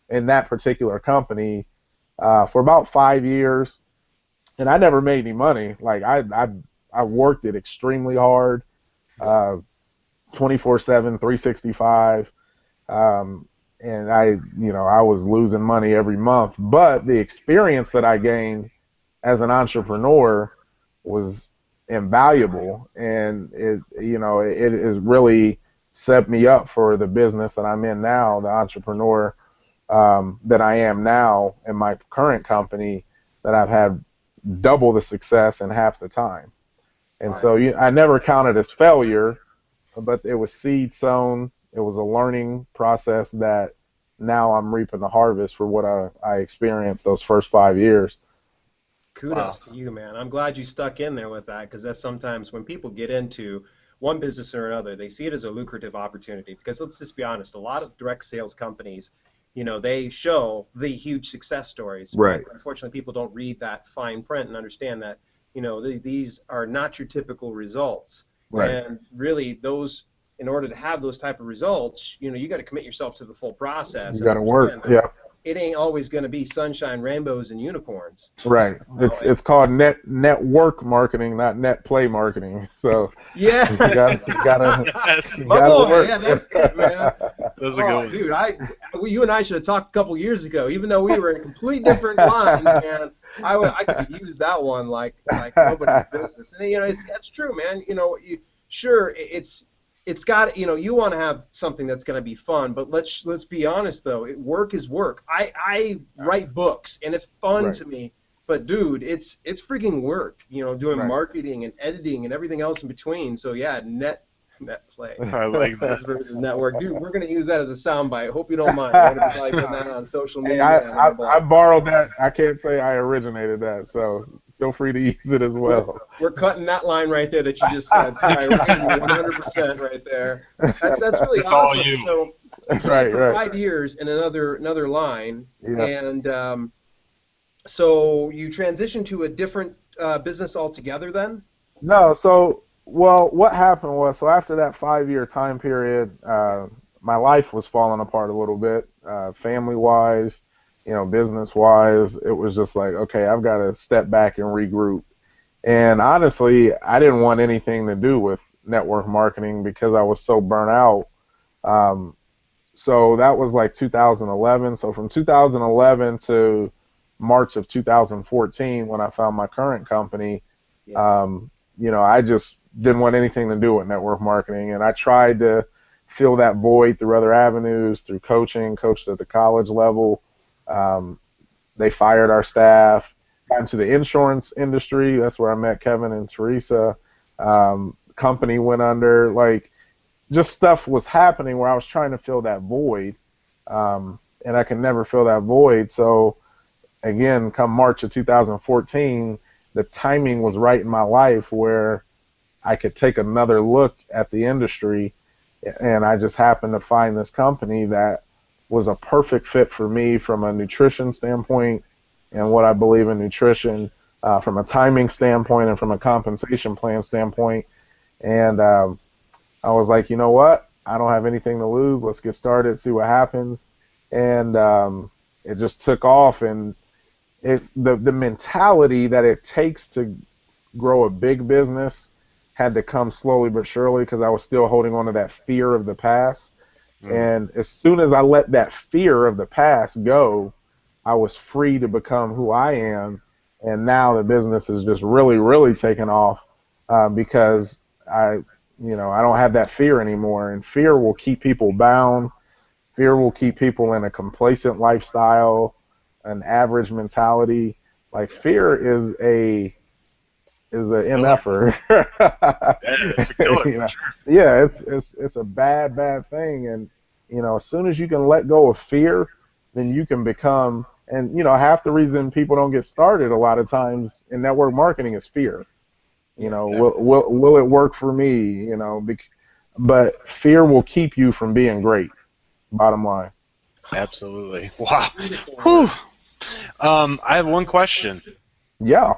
in that particular company for about 5 years, and I never made any money. Like, I worked it extremely hard, 24/7, 365. And I was losing money every month. But the experience that I gained as an entrepreneur was invaluable, and it has really set me up for the business that I'm in now, the entrepreneur that I am now in my current company, that I've had double the success in half the time. And so I never count it as failure, but it was seed sown. It was a learning process that now I'm reaping the harvest for what I experienced those first 5 years. Kudos to you, man. I'm glad you stuck in there with that, because that's sometimes when people get into one business or another, they see it as a lucrative opportunity. Because let's just be honest, a lot of direct sales companies, you know, they show the huge success stories. Right. But unfortunately, people don't read that fine print and understand that, you know, these are not your typical results. Right. And really, those, in order to have those type of results, you know, you got to commit yourself to the full process. You got to work. Yeah. It ain't always going to be sunshine, rainbows, and unicorns. Right. It's called network marketing, not net play marketing. So yeah, you gotta work. Yeah, that's good, man. That's a good one. Dude, you and I should have talked a couple years ago, even though we were in complete different lines, man. I could have used that one like nobody's business. And you know, that's true, man. You know, it's got, you know, you want to have something that's going to be fun, but let's be honest though, work is work. I write books and it's fun to me, but dude, it's freaking work, you know, doing marketing and editing and everything else in between. So yeah, net play. I like that. Versus network. Dude, we're going to use that as a soundbite. Hope you don't mind. I'm going to probably put that on social media. I borrowed that. I can't say I originated that, so feel free to use it as well. We're cutting that line right there that you just said. Sorry, we're getting 100% right there. That's really it's awesome. All you. So for 5 years in another line, and so you transitioned to a different business altogether then? No, so what happened was, so after that 5-year time period, my life was falling apart a little bit, family-wise, you know, business-wise. It was just like, okay, I've got to step back and regroup. And honestly, I didn't want anything to do with network marketing because I was so burnt out. So that was like 2011. So from 2011 to March of 2014, when I found my current company, I just didn't want anything to do with network marketing. And I tried to fill that void through other avenues, through coached at the college level. They fired our staff, got into the insurance industry. That's where I met Kevin and Teresa. Company went under. Like, just stuff was happening where I was trying to fill that void, and I could never fill that void. So, again, come March of 2014, the timing was right in my life where I could take another look at the industry, and I just happened to find this company that was a perfect fit for me from a nutrition standpoint and what I believe in nutrition, from a timing standpoint and from a compensation plan standpoint. And I was like, you know what? I don't have anything to lose. Let's get started, see what happens. And it just took off. And it's the mentality that it takes to grow a big business had to come slowly but surely, because I was still holding on to that fear of the past. And as soon as I let that fear of the past go, I was free to become who I am. And now the business is just really, really taken off because I don't have that fear anymore. And fear will keep people bound. Fear will keep people in a complacent lifestyle, an average mentality. Like, fear is an MFer. It's a killer. You know? Yeah, it's a bad thing. And as soon as you can let go of fear, then you can become. And half the reason people don't get started a lot of times in network marketing is fear. Will it work for me? But fear will keep you from being great. Bottom line. Absolutely. Wow. Whew. I have one question. Yeah.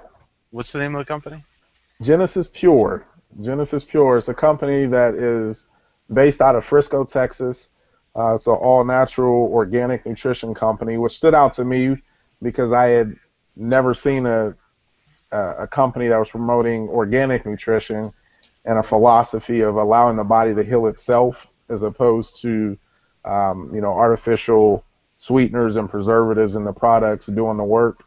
What's the name of the company? Genesis Pure. Genesis Pure is a company that is based out of Frisco, Texas. It's an all-natural organic nutrition company, which stood out to me because I had never seen a company that was promoting organic nutrition and a philosophy of allowing the body to heal itself as opposed to artificial sweeteners and preservatives in the products doing the work.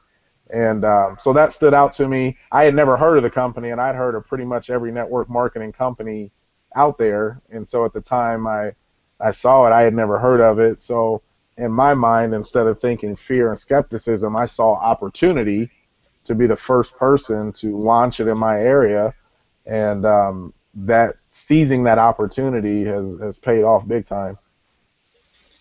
And so that stood out to me. I had never heard of the company, and I'd heard of pretty much every network marketing company out there. And so at the time I saw it, I had never heard of it. So in my mind, instead of thinking fear and skepticism, I saw opportunity to be the first person to launch it in my area. And that seizing that opportunity has paid off big time.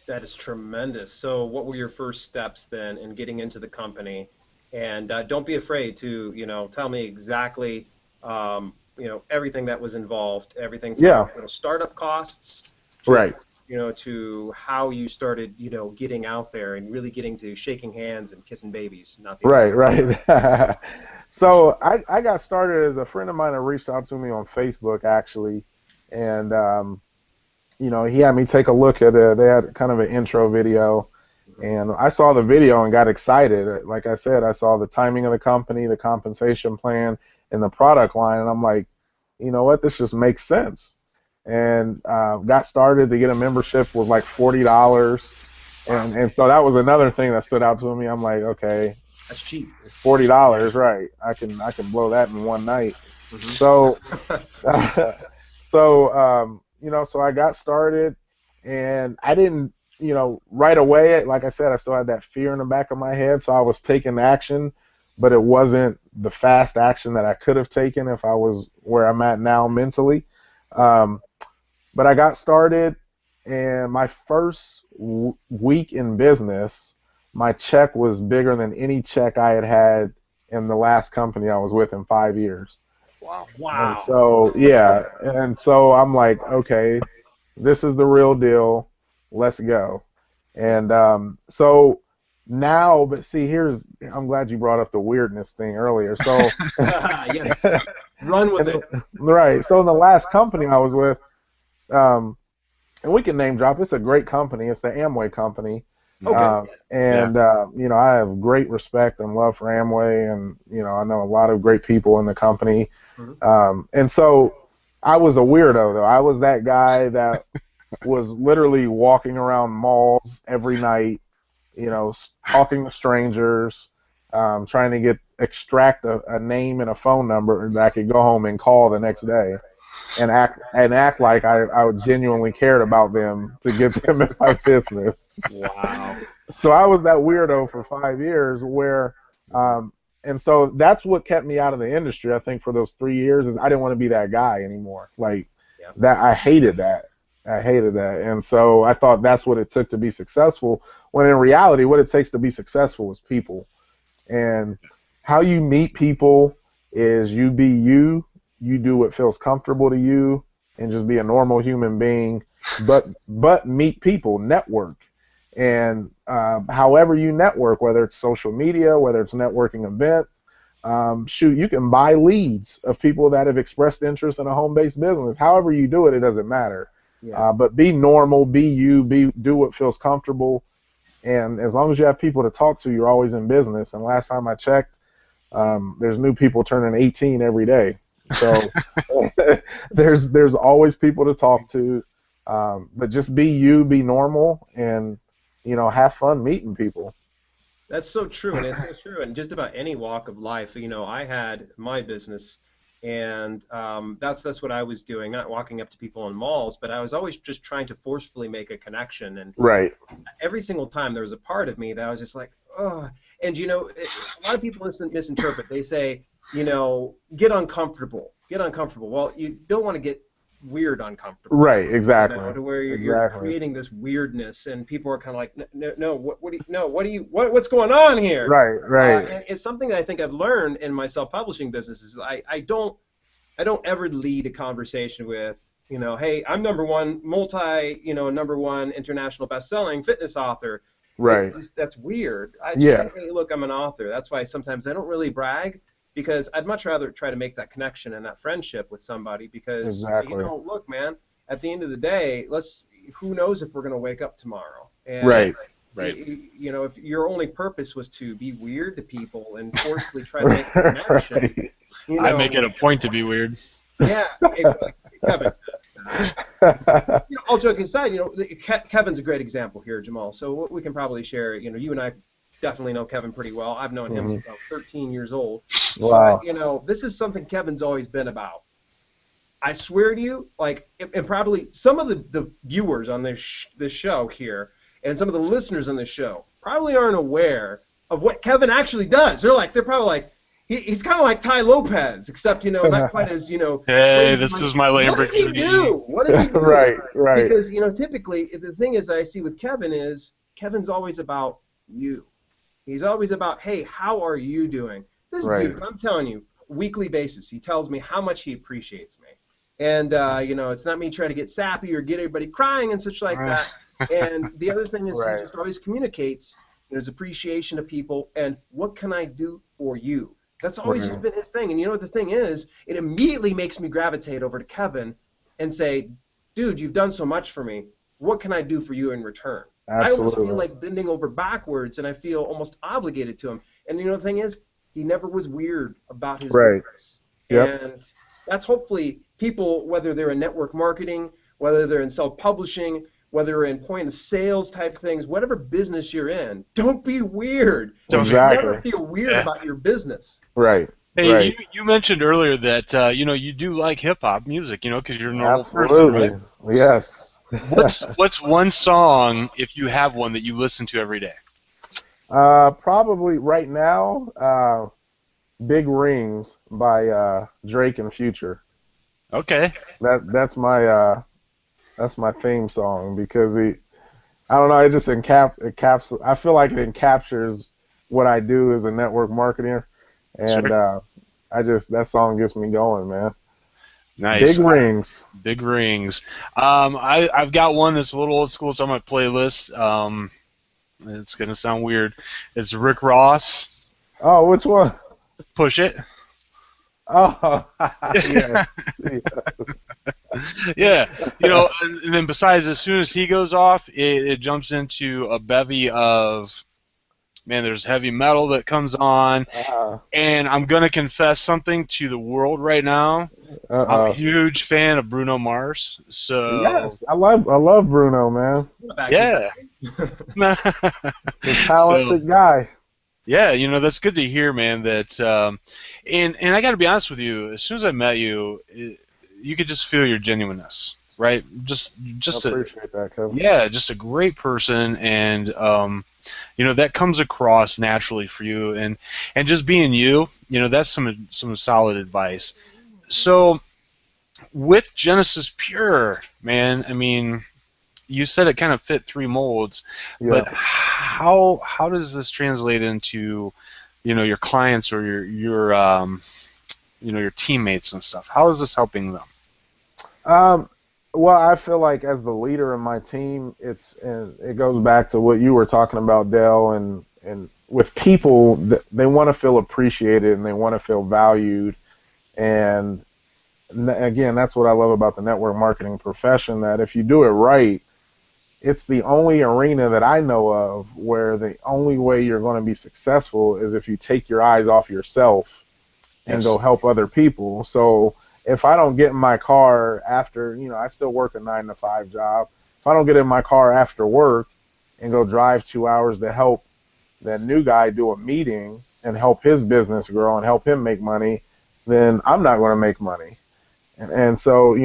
That is tremendous. So what were your first steps then in getting into the company? And don't be afraid to, tell me exactly, everything that was involved, everything from startup costs, right, to how you started, getting out there and really getting to shaking hands and kissing babies. Right. So I got started as a friend of mine that reached out to me on Facebook, actually, and he had me take a look at it. They had kind of an intro video. And I saw the video and got excited. Like I said, I saw the timing of the company, the compensation plan, and the product line, and I'm like, you know what, this just makes sense. And got started. To get a membership was like $40, and so that was another thing that stood out to me. I'm like, okay, that's cheap. $40, right? I can blow that in one night. So, so I got started, and I didn't. Right away, like I said, I still had that fear in the back of my head, so I was taking action, but it wasn't the fast action that I could have taken if I was where I'm at now mentally. But I got started, and my first week in business, my check was bigger than any check I had had in the last company I was with in 5 years. Wow. And so, yeah, and so I'm like, okay, this is the real deal. Let's go. And so now, but see, I'm glad you brought up the weirdness thing earlier. So, yes, run with it. Right. So in the last company I was with, and we can name drop, it's a great company. It's the Amway company. Okay. I have great respect and love for Amway, and I know a lot of great people in the company. And so I was a weirdo though. I was that guy that was literally walking around malls every night, talking to strangers, trying to extract a name and a phone number that I could go home and call the next day, and act like I genuinely cared about them to get them in my business. Wow. So I was that weirdo for 5 years and so that's what kept me out of the industry. I think for those 3 years is I didn't want to be that guy anymore. That I hated that. And so I thought that's what it took to be successful, when in reality what it takes to be successful is people. And how you meet people is you be you do what feels comfortable to you, and just be a normal human being, but meet people, network. And however you network, whether it's social media, whether it's networking events, you can buy leads of people that have expressed interest in a home-based business. However you do it, it doesn't matter. Yeah. But be normal, be you, do what feels comfortable, and as long as you have people to talk to, you're always in business. And last time I checked, there's new people turning 18 every day. So there's always people to talk to, but just be you, be normal, and have fun meeting people. That's so true, and it's so true in just about any walk of life. I had my business, and that's what I was doing, not walking up to people in malls, but I was always just trying to forcefully make a connection. And right. Every single time there was a part of me that I was just like, oh. And a lot of people misinterpret. They say, get uncomfortable. Well, you don't want to get weird uncomfortable. Right, exactly. To where you're creating this weirdness, and people are kind of like, no, what's going on here? Right. And it's something that I think I've learned in my self-publishing business is I don't ever lead a conversation with, hey, I'm number one international best-selling fitness author. Right. That's weird. Hey, look, I'm an author. That's why sometimes I don't really brag, because I'd much rather try to make that connection and that friendship with somebody, because look, man, at the end of the day, who knows if we're going to wake up tomorrow. And right. If your only purpose was to be weird to people and forcefully try to make a connection, I make it a point to be weird. Yeah, Kevin. All joking aside, Kevin's a great example here, Jamal. So we can probably share. You and I definitely know Kevin pretty well. I've known him since I was 13 years old. Wow. But, this is something Kevin's always been about. I swear to you, and probably some of the viewers on this show here, and some of the listeners on this show probably aren't aware of what Kevin actually does. They're probably like, he's kind of like Ty Lopez, except not quite as Hey, this is my Lamborghini. What does he do? Right. Because typically the thing is that I see with Kevin is Kevin's always about you. He's always about, hey, how are you doing? This dude, I'm telling you, weekly basis, he tells me how much he appreciates me. And, it's not me trying to get sappy or get everybody crying and such like that. And the other thing is he just always communicates his appreciation of people and what can I do for you? That's always just been his thing. And you know what the thing is? It immediately makes me gravitate over to Kevin and say, dude, you've done so much for me. What can I do for you in return? Absolutely. I almost feel like bending over backwards, and I feel almost obligated to him. And the thing is, he never was weird about his business. Yep. And that's hopefully people, whether they're in network marketing, whether they're in self-publishing, whether they're in point of sales type things, whatever business you're in, don't be weird. Exactly. Never feel weird about your business. Right. Hey, you mentioned earlier that you do like hip hop music, because you're a normal person, right? Yes. What's one song, if you have one, that you listen to every day? Probably right now, "Big Rings" by Drake and Future. Okay. That's my theme song, because I don't know, it just I feel like it encaptures what I do as a network marketer, and that song gets me going, man. Nice. Big Rings. Big Rings. I've got one that's a little old school. It's on my playlist. It's gonna sound weird. It's Rick Ross. Oh, which one? Push It. Oh, yes. Yeah, and then besides, as soon as he goes off, it jumps into a bevy of man, there's heavy metal that comes on, and I'm gonna confess something to the world right now. I'm a huge fan of Bruno Mars. So yes, I love Bruno, man. Yeah. He's a talented guy. Yeah, that's good to hear, man. That and I got to be honest with you. As soon as I met you, you could just feel your genuineness, right? Just I appreciate that, Kevin. Yeah, just a great person, and that comes across naturally for you, and just being you, that's some solid advice. So with Genesis Pure, man, I mean, you said it kind of fit 3 molds, but how does this translate into, your clients or your teammates and stuff? How is this helping them? Well, I feel like as the leader of my team, it goes back to what you were talking about, Dale, and with people, they want to feel appreciated and they want to feel valued, and again, that's what I love about the network marketing profession, that if you do it right, it's the only arena that I know of where the only way you're going to be successful is if you take your eyes off yourself and go help other people. So if I don't get in my car after, I still work a 9-to-5 job. If I don't get in my car after work and go drive 2 hours to help that new guy do a meeting and help his business grow and help him make money, then I'm not going to make money. And so,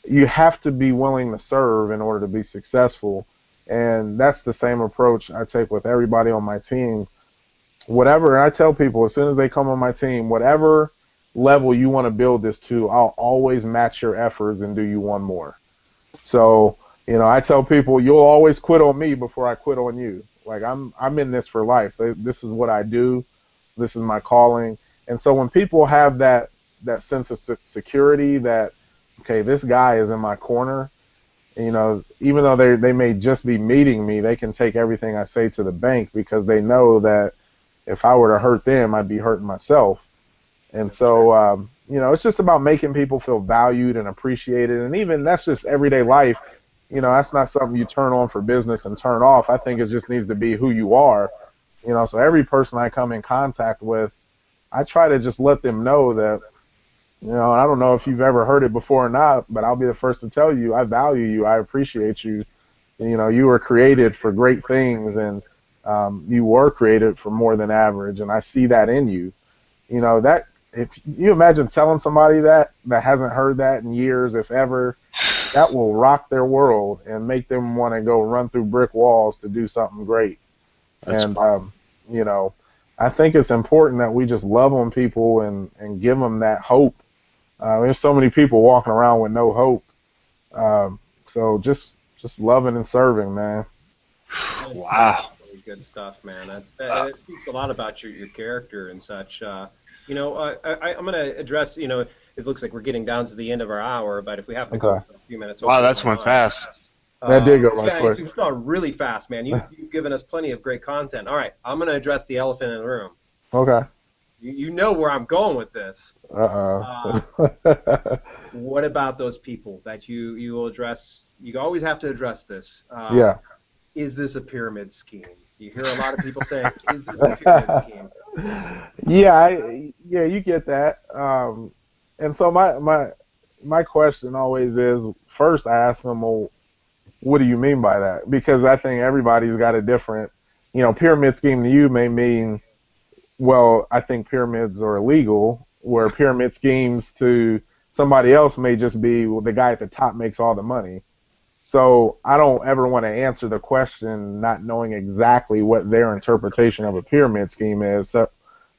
you have to be willing to serve in order to be successful. And that's the same approach I take with everybody on my team. Whatever, I tell people as soon as they come on my team, whatever level you want to build this to, I'll always match your efforts and do you one more. So, I tell people, you'll always quit on me before I quit on you. Like, I'm in this for life. This is what I do. This is my calling. And so when people have that sense of security that, okay, this guy is in my corner, even though they may just be meeting me, they can take everything I say to the bank because they know that if I were to hurt them, I'd be hurting myself. And so, it's just about making people feel valued and appreciated. And even that's just everyday life. That's not something you turn on for business and turn off. I think it just needs to be who you are. So every person I come in contact with, I try to just let them know that, I don't know if you've ever heard it before or not, but I'll be the first to tell you, I value you, I appreciate you. You were created for great things, and you were created for more than average, and I see that in you. That if you imagine telling somebody that hasn't heard that in years, if ever, that will rock their world and make them want to go run through brick walls to do something great. And I think it's important that we just love on people and give them that hope. There's so many people walking around with no hope. So just loving and serving, man. Wow. Really good stuff, man. That speaks a lot about your character and such. I'm going to address, it looks like we're getting down to the end of our hour, but if we have to go for a few minutes. Wow, that's went fast. That did go right quick. It's gone really fast, man. You've given us plenty of great content. All right, I'm going to address the elephant in the room. Okay. You know where I'm going with this. What about those people that you will address? You always have to address this. Yeah. Is this a pyramid scheme? You hear a lot of people saying, "Is this a pyramid scheme?" Yeah, you get that. And so my question always is, first I ask them, well, what do you mean by that? Because I think everybody's got a different, pyramid scheme to you may mean, well, I think pyramids are illegal, where pyramid schemes to somebody else may just be, well, the guy at the top makes all the money. So I don't ever want to answer the question not knowing exactly what their interpretation of a pyramid scheme is. So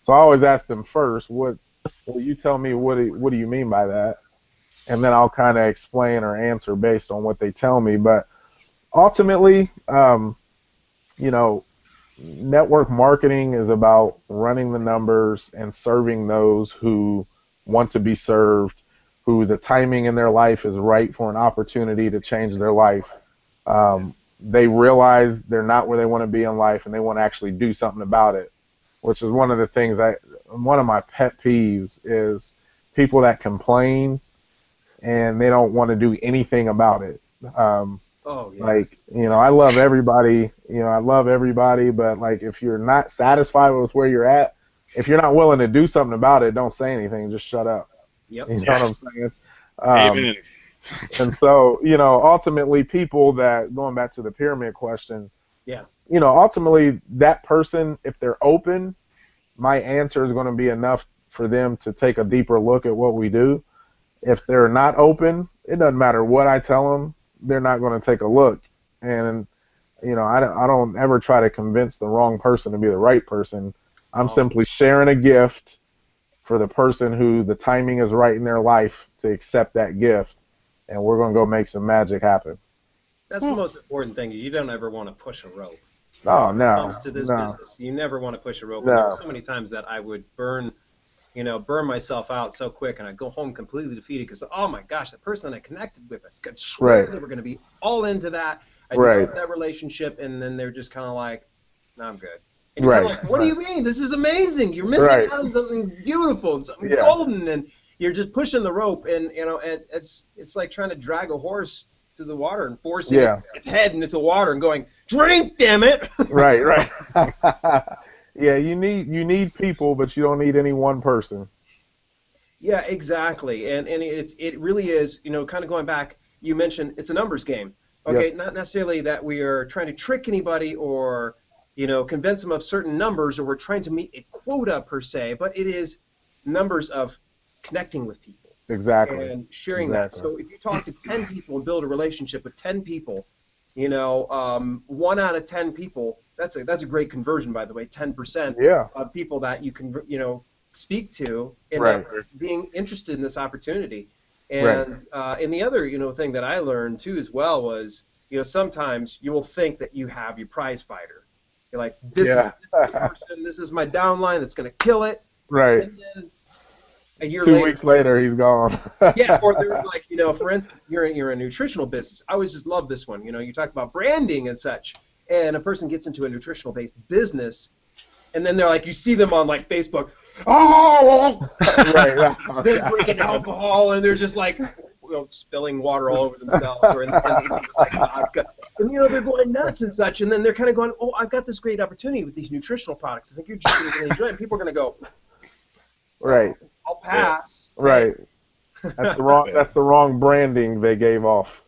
I always ask them first, will you tell me what do you mean by that? And then I'll kind of explain or answer based on what they tell me. But ultimately, network marketing is about running the numbers and serving those who want to be served, who the timing in their life is right for an opportunity to change their life. They realize they're not where they want to be in life and they want to actually do something about it, which is one of the things one of my pet peeves is people that complain and they don't want to do anything about it. Oh yeah. Like, I love everybody. I love everybody, but like if you're not satisfied with where you're at, if you're not willing to do something about it, don't say anything. Just shut up. Yep. You know what I'm saying? Amen. And so, ultimately people that, going back to the pyramid question, Yeah. Ultimately that person, if they're open, my answer is going to be enough for them to take a deeper look at what we do. If they're not open, it doesn't matter what I tell them, they're not going to take a look. And, I don't ever try to convince the wrong person to be the right person. I'm simply sharing a gift for the person who the timing is right in their life to accept that gift, and we're going to go make some magic happen. That's the most important thing. Is you don't ever want to push a rope. Oh, When it comes to this business, you never want to push a rope. And there were so many times that I would burn myself out so quick, and I'd go home completely defeated because, oh my gosh, the person that I connected with, I could swear they were going to be all into that. I developed that relationship, and then they're just kind of like, no, I'm good. And you're kind of like, what do you mean? This is amazing. You're missing out on something beautiful, something golden, and you're just pushing the rope, and it's like trying to drag a horse to the water and forcing its head into the water and going, drink, damn it. Right. Yeah, you need people, but you don't need any one person. Yeah, exactly. And it really is, kind of going back, you mentioned it's a numbers game. Okay, not necessarily that we are trying to trick anybody or, convince them of certain numbers, or we're trying to meet a quota per se, but it is numbers of connecting with people. Exactly. And sharing that. So if you talk to 10 people and build a relationship with 10 people, 1 out of 10 people, that's a great conversion, by the way, 10% of people that you can, speak to end up being interested in this opportunity. And and the other, thing that I learned too as well was, sometimes you will think that you have your prize fighter. You're like, this is the person, this is my downline that's going to kill it. Right. And then a year 2 weeks later, he's gone. Yeah, or they're like, for instance, you're a nutritional business. I always just love this one. You talk about branding and such, and a person gets into a nutritional-based business, and then they're like, you see them on like Facebook, they're drinking alcohol, and they're just like, spilling water all over themselves, or in the sense it's just like vodka, and they're going nuts and such, and then they're kind of going, oh, I've got this great opportunity with these nutritional products. I think you're just going to really enjoy it. And people are going to go, I'll pass. Right. That's the wrong branding they gave off.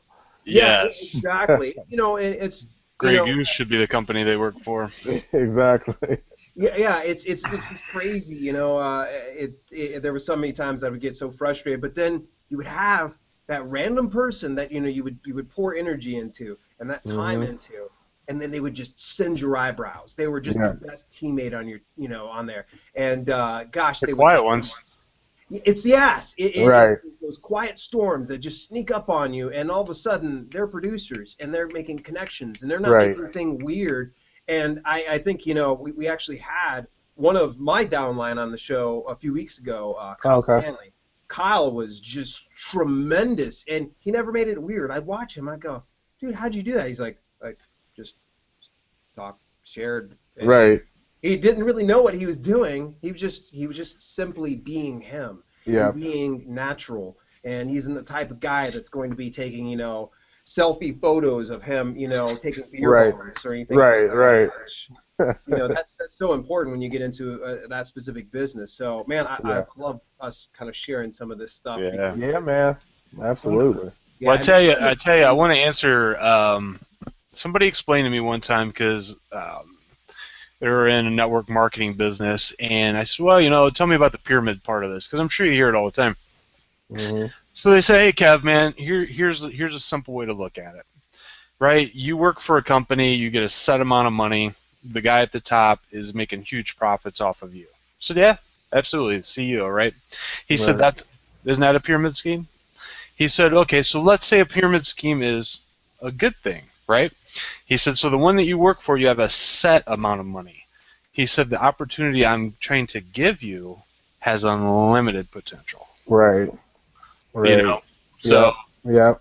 Yes. Exactly. It's Grey Goose should be the company they work for. Exactly. Yeah. It's just crazy. There were so many times that I would get so frustrated, but then you would have that random person that you would pour energy into and that time into, and then they would just singe your eyebrows. They were just the best teammate on your on there. And gosh, they were quiet ones. It's those quiet storms that just sneak up on you, and all of a sudden they're producers and they're making connections and they're not making anything weird. And I think we actually had one of my downline on the show a few weeks ago, Kyle Stanley. Kyle was just tremendous, and he never made it weird. I'd watch him, I'd go, dude, how'd you do that? He's like, I just talked, shared. He didn't really know what he was doing. He was just simply being him, being natural. And he's the type of guy that's going to be taking, selfie photos of him, taking beer bombs or anything. Right. That's so important when you get into that specific business. So, man, I love us kind of sharing some of this stuff. Yeah, man. Absolutely. Well, I tell you, I want to answer. Somebody explained to me one time because they were in a network marketing business, and I said, well, tell me about the pyramid part of this, because I'm sure you hear it all the time. Mm-hmm. So they say, hey, Kev, man, here's a simple way to look at it, right? You work for a company, you get a set amount of money. The guy at the top is making huge profits off of you. So yeah, absolutely, the CEO, right? He said isn't that a pyramid scheme? He said, okay, so let's say a pyramid scheme is a good thing, right? He said, so the one that you work for, you have a set amount of money. He said, the opportunity I'm trying to give you has unlimited potential. Right. So. Yeah.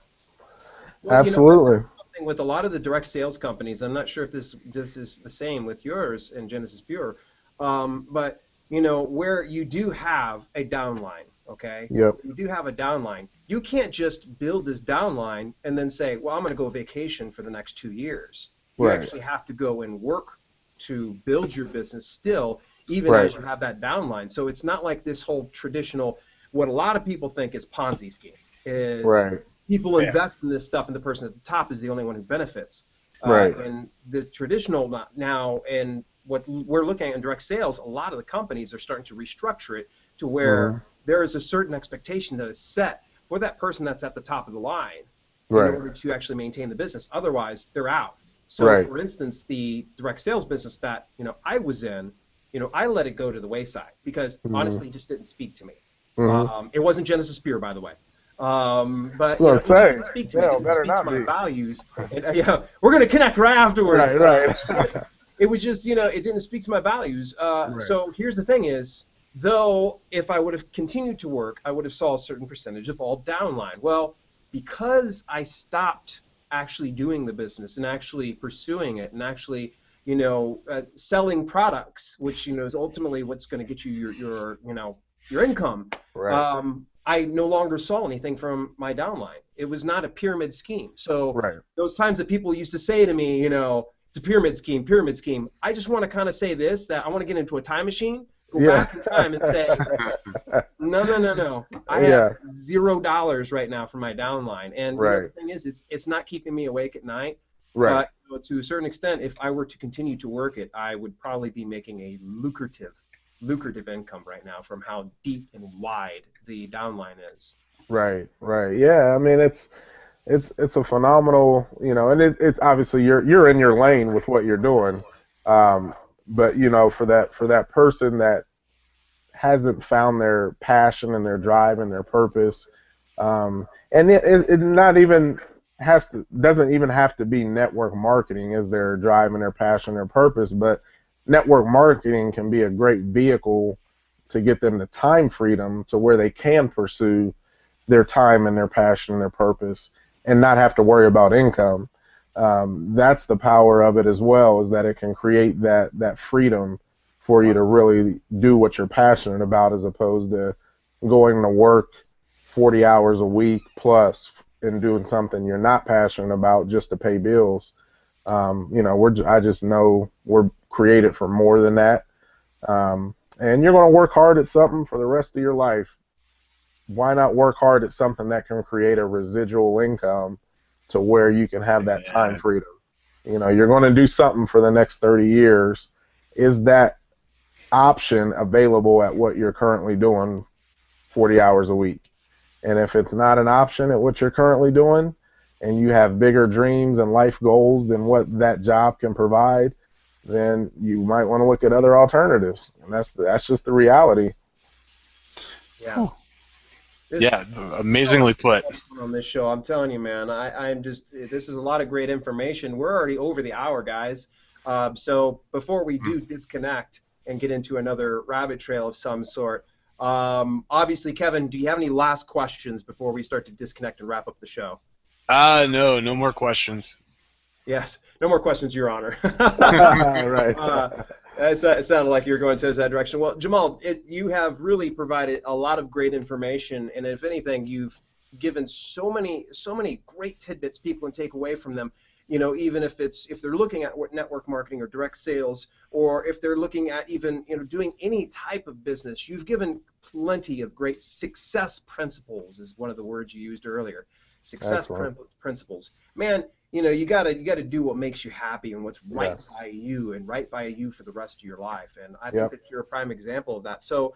Absolutely. Something with a lot of the direct sales companies, I'm not sure if this is the same with yours and Genesis Pure, but where you do have a downline, okay? Yep. You do have a downline. You can't just build this downline and then say, well, I'm going to go vacation for the next 2 years. You Right. actually have to go and work to build your business still, even Right. as you have that downline. So it's not like this whole traditional, what a lot of people think is Ponzi scheme, is Right. people invest in this stuff and the person at the top is the only one who benefits. Right. And the traditional now, and what we're looking at in direct sales, a lot of the companies are starting to restructure it to where there is a certain expectation that is set for that person that's at the top of the line in order to actually maintain the business. Otherwise, they're out. So, for instance, the direct sales business that I was in, I let it go to the wayside because honestly, it just didn't speak to me. It wasn't Genesis Beer, by the way. But it just didn't speak to me. It didn't speak to my values. And, we're going to connect right afterwards. Right. It was just, it didn't speak to my values. So here's the thing is, though, if I would have continued to work, I would have saw a certain percentage of all downline. Well, because I stopped actually doing the business and actually pursuing it and actually, selling products, which, is ultimately what's going to get you your income. Right. I no longer saw anything from my downline. It was not a pyramid scheme. So those times that people used to say to me, it's a pyramid scheme. I just want to kind of say this, that I want to get into a time machine, go back in time and say, no. I have $0 right now for my downline. And the thing is, it's not keeping me awake at night. Right. To a certain extent, if I were to continue to work it, I would probably be making a lucrative income right now from how deep and wide the downline is. Right. Yeah, I mean it's a phenomenal, and it's obviously you're in your lane with what you're doing, but for that person that hasn't found their passion and their drive and their purpose, and it not even doesn't even have to be network marketing as their drive and their passion, their purpose, but network marketing can be a great vehicle to get them the time freedom to where they can pursue their time and their passion and their purpose and not have to worry about income. That's the power of it as well, is that it can create that freedom for you to really do what you're passionate about, as opposed to going to work 40 hours a week plus and doing something you're not passionate about just to pay bills. I just know we're created for more than that. And you're going to work hard at something for the rest of your life. Why not work hard at something that can create a residual income to where you can have that time freedom? You're going to do something for the next 30 years. Is that option available at what you're currently doing 40 hours a week? And if it's not an option at what you're currently doing, and you have bigger dreams and life goals than what that job can provide, then you might want to look at other alternatives. And that's just the reality. Yeah. Amazingly put. On this show, I'm telling you, man, this is a lot of great information. We're already over the hour, guys. So before we do disconnect and get into another rabbit trail of some sort, obviously, Kevin, do you have any last questions before we start to disconnect and wrap up the show? No more questions. Yes, no more questions, Your Honor. Right. It sounded like you were going to that direction. Well, Jamal, you have really provided a lot of great information, and if anything, you've given so many great tidbits people can take away from them. Even if they're looking at network marketing or direct sales, or if they're looking at even doing any type of business, you've given plenty of great success principles. Is one of the words you used earlier. Success principles. Man, you gotta do what makes you happy and what's right by you and right by you for the rest of your life. And I think that you're a prime example of that. So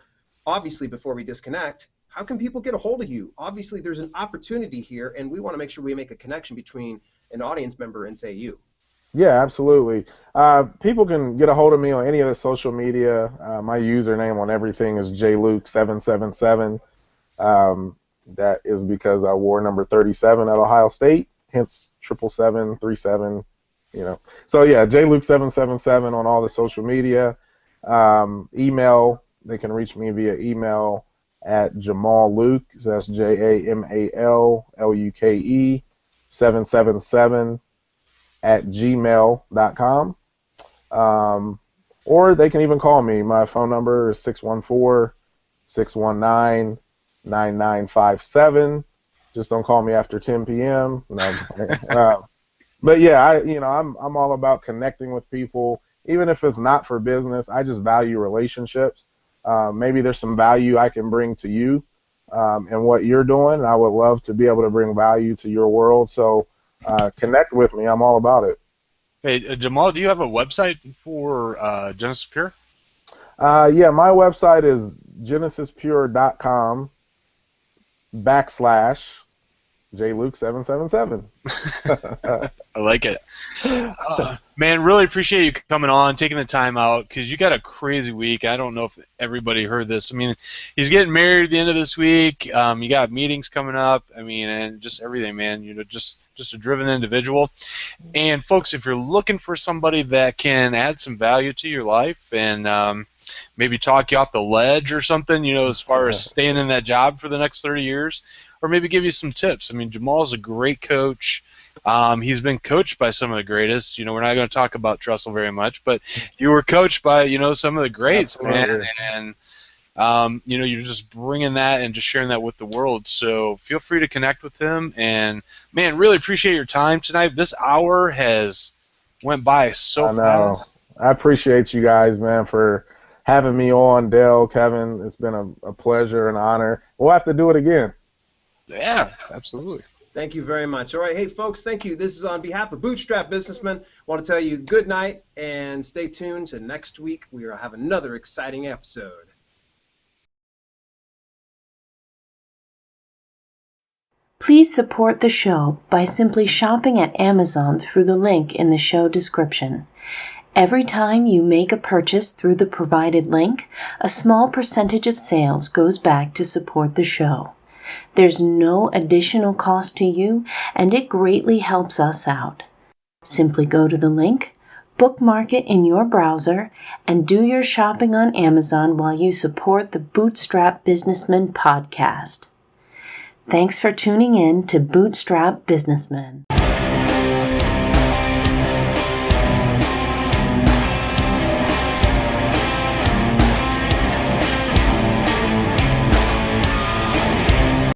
obviously, before we disconnect, how can people get a hold of you? Obviously, there's an opportunity here, and we want to make sure we make a connection between an audience member and, say, you. Yeah, absolutely. People can get a hold of me on any of the social media. My username on everything is jluke777. That is because I wore number 37 at Ohio State, hence 77737. So yeah, jluke777 on all the social media. Email, they can reach me via email at Jamal Luke, so that's JamalLuke 777 @gmail.com. or they can even call me. My phone number is 614-619-9957. Just don't call me after 10 p.m. No, but yeah, I'm all about connecting with people, even if it's not for business. I just value relationships. Maybe there's some value I can bring to you and what you're doing. I would love to be able to bring value to your world. So connect with me. I'm all about it. Hey, Jamal, do you have a website for Genesis Pure? Yeah, my website is genesispure.com /JLuke777. I like it. Man, really appreciate you coming on, taking the time out, because you got a crazy week. I don't know if everybody heard this. I mean, he's getting married at the end of this week. You got meetings coming up. I mean, and just everything, man. Just a driven individual. And folks, if you're looking for somebody that can add some value to your life and maybe talk you off the ledge or something, as far as staying in that job for the next 30 years, or maybe give you some tips. I mean, Jamal's a great coach. He's been coached by some of the greatest. We're not going to talk about Trussell very much, but you were coached by, some of the greats, Absolutely. man. And, you're just bringing that and just sharing that with the world. So feel free to connect with him. And, man, really appreciate your time tonight. This hour has went by so fast. I appreciate you guys, man, for having me on. Dale, Kevin, it's been a pleasure and honor. We'll have to do it again. Yeah, absolutely. Thank you very much. All right, hey, folks, thank you. This is on behalf of Bootstrap Businessmen. I want to tell you good night and stay tuned to next week. We will have another exciting episode. Please support the show by simply shopping at Amazon through the link in the show description. Every time you make a purchase through the provided link, a small percentage of sales goes back to support the show. There's no additional cost to you, and it greatly helps us out. Simply go to the link, bookmark it in your browser, and do your shopping on Amazon while you support the Bootstrap Businessmen podcast. Thanks for tuning in to Bootstrap Businessmen.